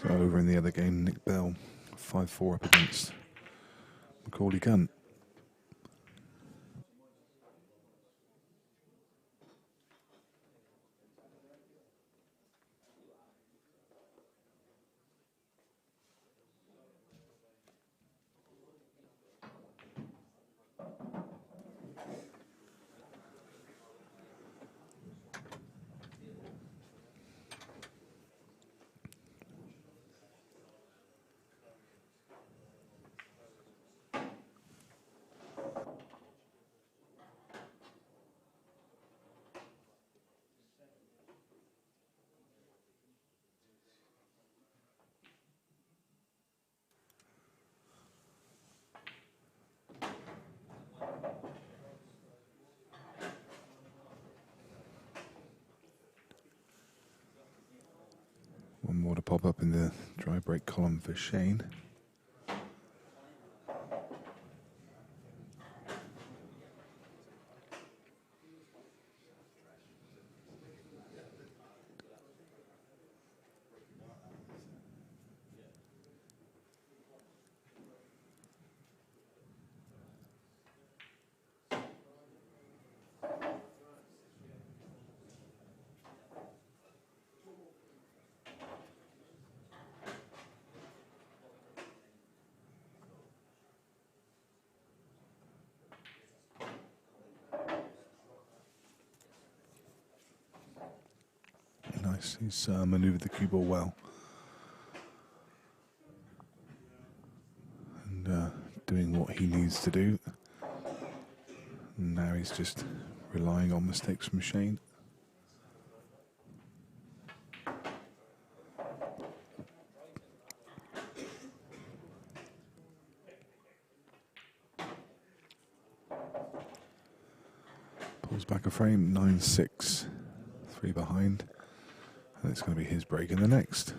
So over in the other game, Nick Bell, 5-4 up against Macaulay Gunn. One more to pop up in the dry break column for Shane. Yes, he's manoeuvred the cue ball well. And doing what he needs to do. And now he's just relying on mistakes from Shane. Pulls back a frame, 9-6, 3 behind. And it's going to be his break in the next.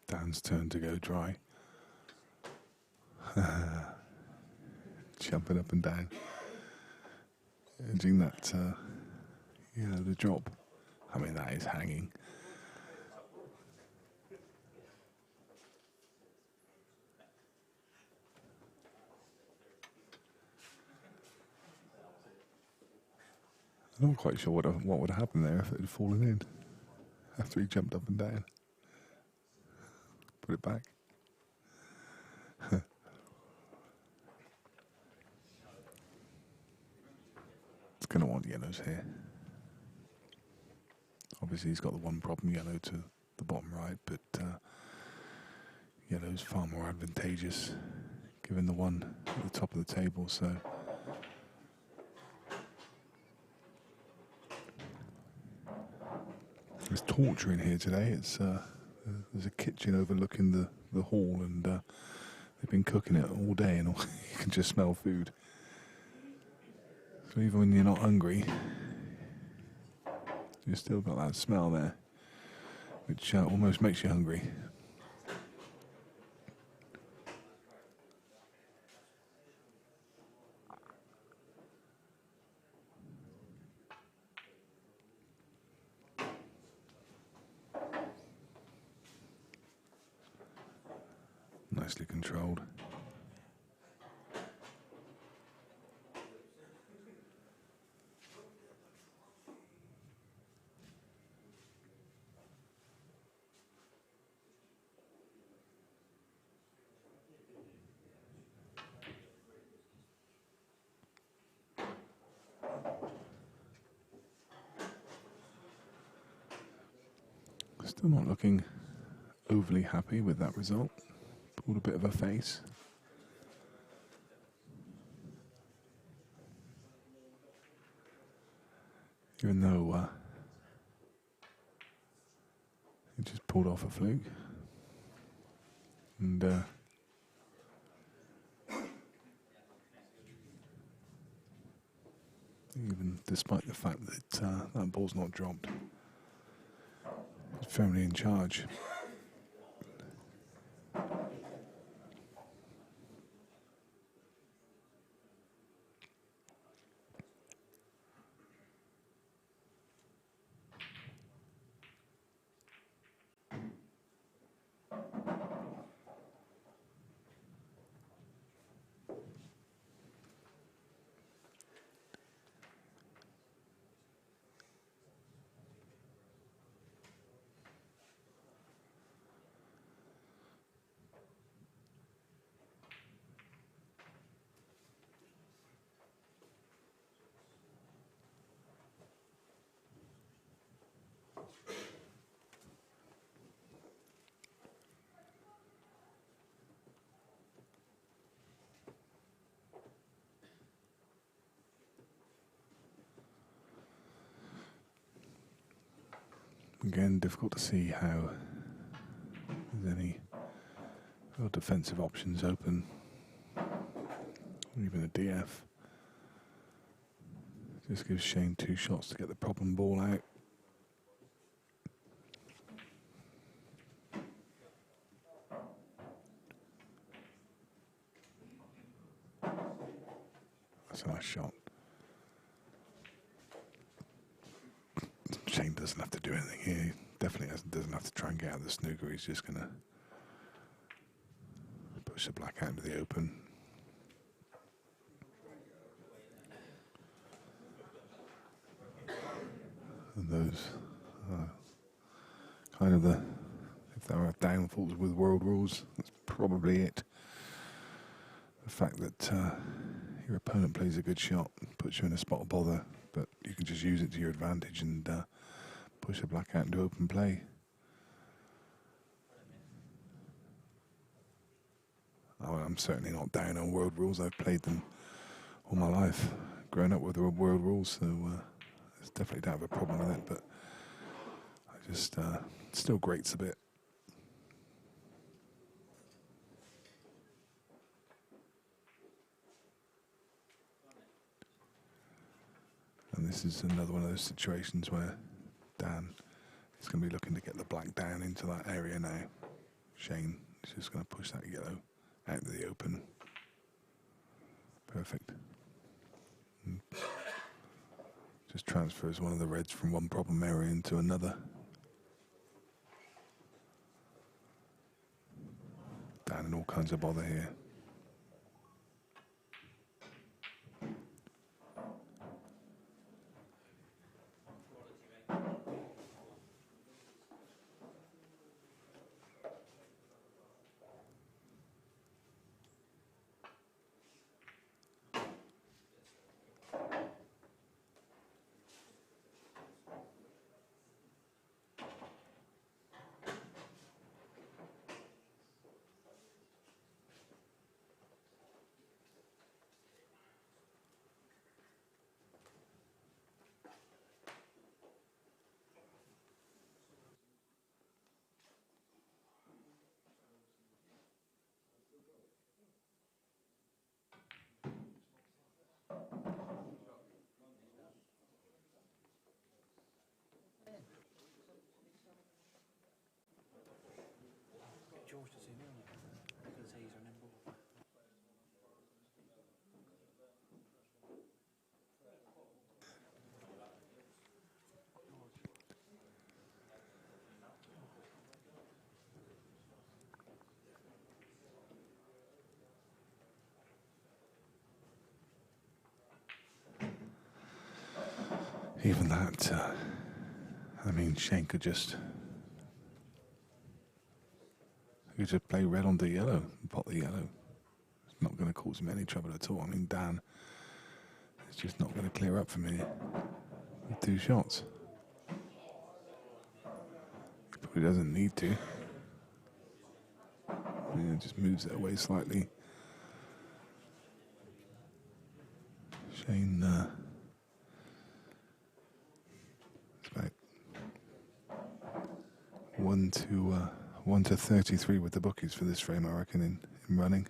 Dan's turn to go dry. Jumping up and down. Edging that, the drop. I mean, that is hanging. I'm not quite sure what would have happened there if it had fallen in after he jumped up and down. Put it back. It's going to want yellows here. Obviously, he's got the one problem, yellow to the bottom right, but yellow's far more advantageous given the one at the top of the table, so... There's torture in here today. It's there's a kitchen overlooking the hall, and they've been cooking it all day, and you can just smell food. So even when you're not hungry, you've still got that smell there, which almost makes you hungry. Nicely controlled. Still not looking overly happy with that result. Pulled a bit of a face. Even though he just pulled off a fluke. And even despite the fact that that ball's not dropped, he's firmly in charge. Again, difficult to see how there's any real defensive options open even a DF. Just gives Shane 2 shots to get the problem ball out. That's a nice shot. Shane doesn't have to do anything here. He definitely doesn't have to try and get out of the snooker. He's just going to push the black out into the open. And those kind of if there are downfalls with world rules, that's probably it. The fact that your opponent plays a good shot puts you in a spot of bother, but you can just use it to your advantage and push the black out into open play. Oh, I'm certainly not down on world rules. I've played them all my life, growing up with the world rules, so I definitely don't have a problem with it, but I just still grates a bit. And this is another one of those situations where Dan is going to be looking to get the black down into that area now. Shane is just going to push that yellow out into the open. Perfect. And just transfers one of the reds from one problem area into another. Dan in all kinds of bother here. Even that, I mean, Shane could just play red onto yellow and pot the yellow. It's not going to cause him any trouble at all. I mean, Dan is just not going to clear up from here with 2 shots. He probably doesn't need to. Yeah, just moves it away slightly. Shane, it's about 1 to 33 with the bookies for this frame, I reckon, in running.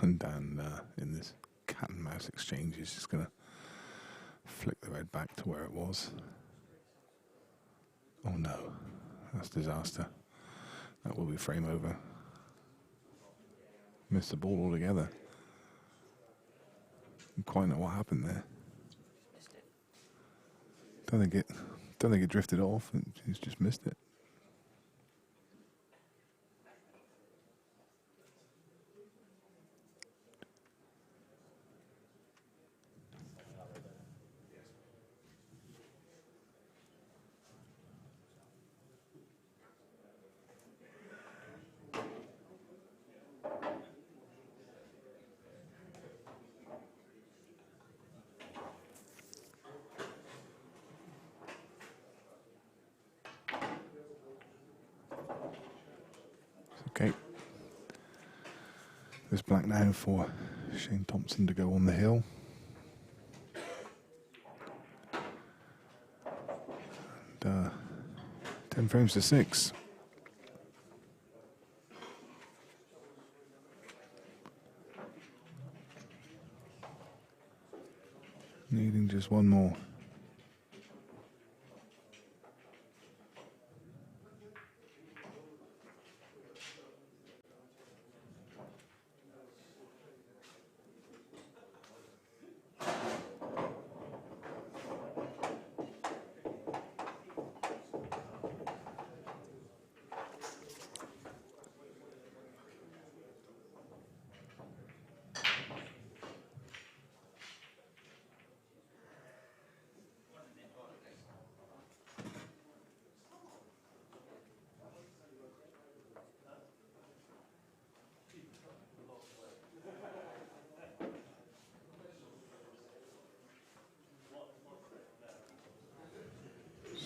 And Dan, in this cat and mouse exchange, is just going to flick the red back to where it was. Oh no, that's disaster. That will be frame over. Missed the ball altogether. Don't quite know what happened there. Don't think it drifted off. He's just missed it. There's black now for Shane Thompson to go on the hill. And, 10 frames to 6. Needing just one more.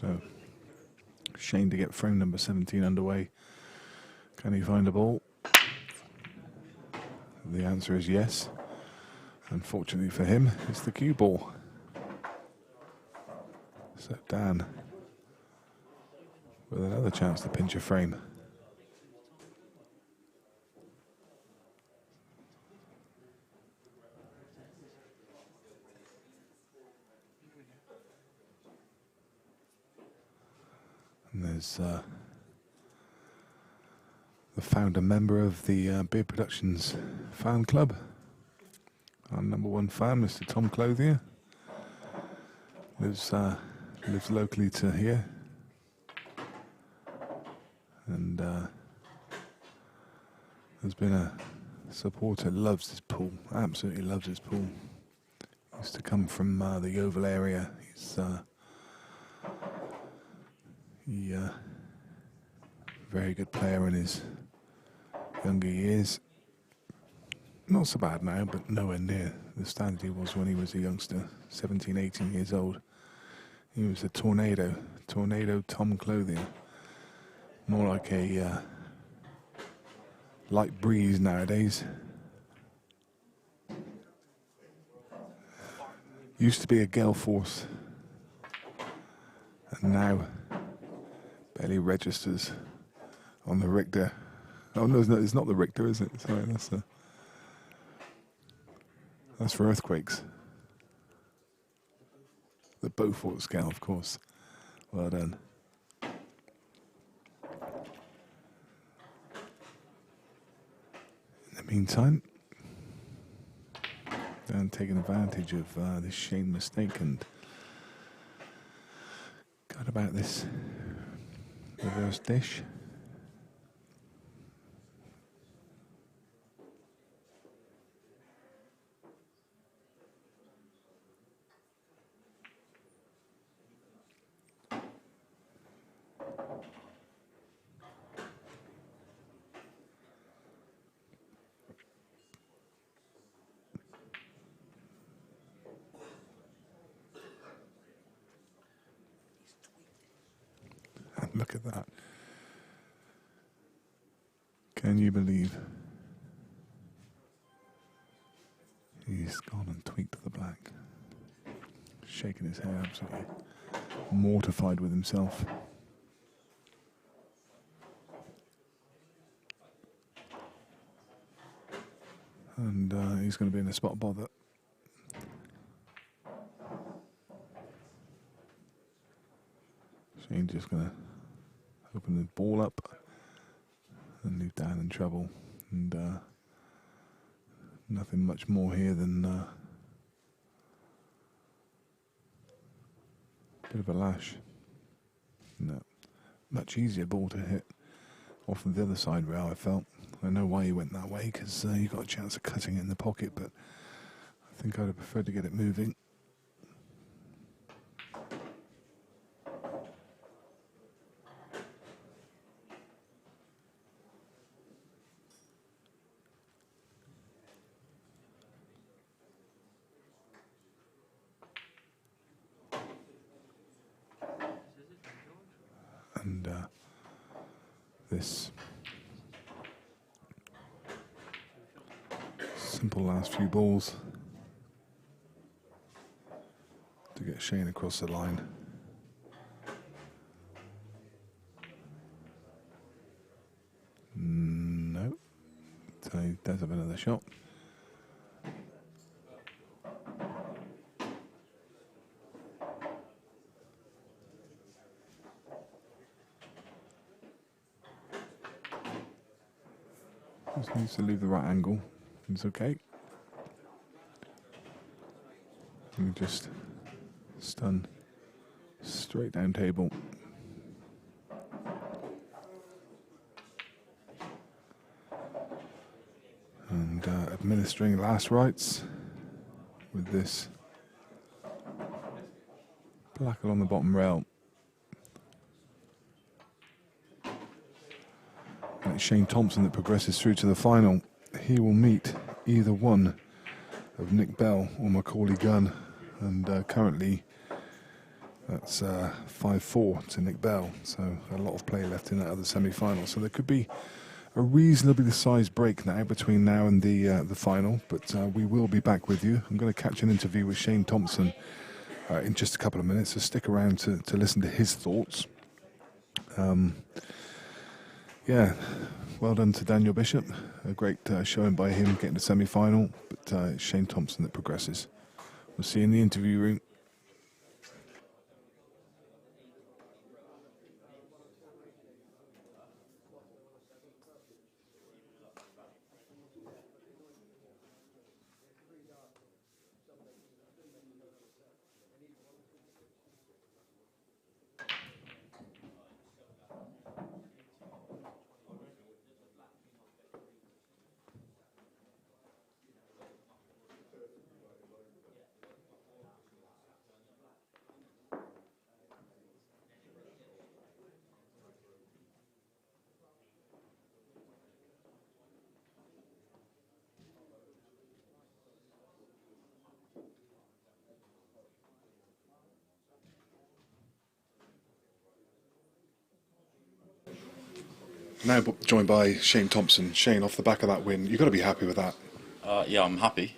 So, Shane to get frame number 17 underway. Can he find a ball? The answer is yes. Unfortunately for him, it's the cue ball. So Dan with another chance to pinch a frame. And there's the founder member of the Beer Productions fan club. Our #1 fan, Mr. Tom Clothier, lives locally to here, and has been a supporter. Loves his pool, absolutely loves his pool. Used to come from the Yeovil area. He's very good player in his younger years. Not so bad now, but nowhere near the standard he was when he was a youngster, 17, 18 years old. He was a tornado Tom Clothier. More like a light breeze nowadays. Used to be a gale force, and now barely registers on the Richter. Oh no, it's not the Richter, is it? Sorry, that's for earthquakes. The Beaufort scale, of course. Well done. In the meantime, Dan taking advantage of this Shane mistake and got about this reverse dish. Look at that. Can you believe he's gone and tweaked the black? Shaking his head, absolutely mortified with himself. And he's going to be in a spot bother. Shane's just going to open the ball up and leave Dan in trouble. And nothing much more here than a bit of a lash. No, much easier ball to hit off the other side rail, I felt. I know why he went that way, because you got a chance of cutting it in the pocket, but I think I'd have preferred to get it moving. And this Simple last few balls to get Shane across the line. No. So he does have another shot. Just needs to leave the right angle. It's okay. You just stun straight down table. And administering last rites with this black along the bottom rail. And it's Shane Thompson that progresses through to the final. He will meet either one of Nick Bell or Macaulay Gunn, and currently that's 5-4 to Nick Bell, so a lot of play left in that other semi-final. So there could be a reasonably sized break now between now and the final, but we will be back with you. I'm going to catch an interview with Shane Thompson in just a couple of minutes, so stick around to listen to his thoughts. Yeah, well done to Daniel Bishop. A great showing by him getting to semi-final, but it's Shane Thompson that progresses. We'll see you in the interview room. Now joined by Shane Thompson. Shane, off the back of that win, you've got to be happy with that. Yeah, I'm happy.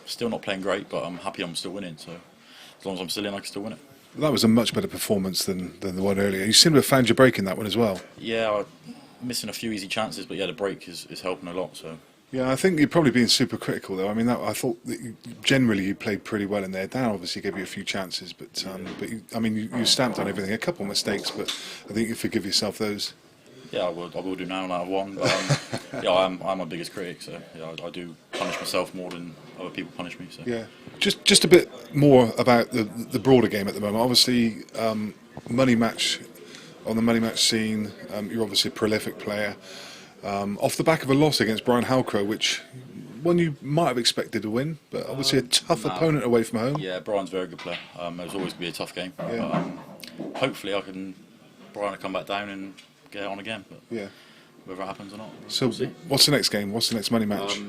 Still not playing great, but I'm happy I'm still winning. So as long as I'm still in, I can still win it. That was a much better performance than the one earlier. You seem to have found your break in that one as well. Yeah, I'm missing a few easy chances, but yeah, the break is helping a lot. So. Yeah, I think you're probably being super critical though. I mean, I thought that generally you played pretty well in there. Dan obviously gave you a few chances, but you stamped on everything. A couple of mistakes, but I think you forgive yourself those. Yeah, I will do now that I've won. But, yeah, I'm my biggest critic, so yeah, I do punish myself more than other people punish me. So. Yeah, just a bit more about the broader game at the moment. Obviously, money match on the money match scene. You're obviously a prolific player. Off the back of a loss against Brian Halcrow, which one you might have expected to win, but obviously a tough opponent away from home. Yeah, Brian's a very good player. It was always going to be a tough game. Yeah. But, hopefully, Brian will come back down and get on again. But yeah. whether it happens or not. So, we'll see. What's the next game? What's the next money match?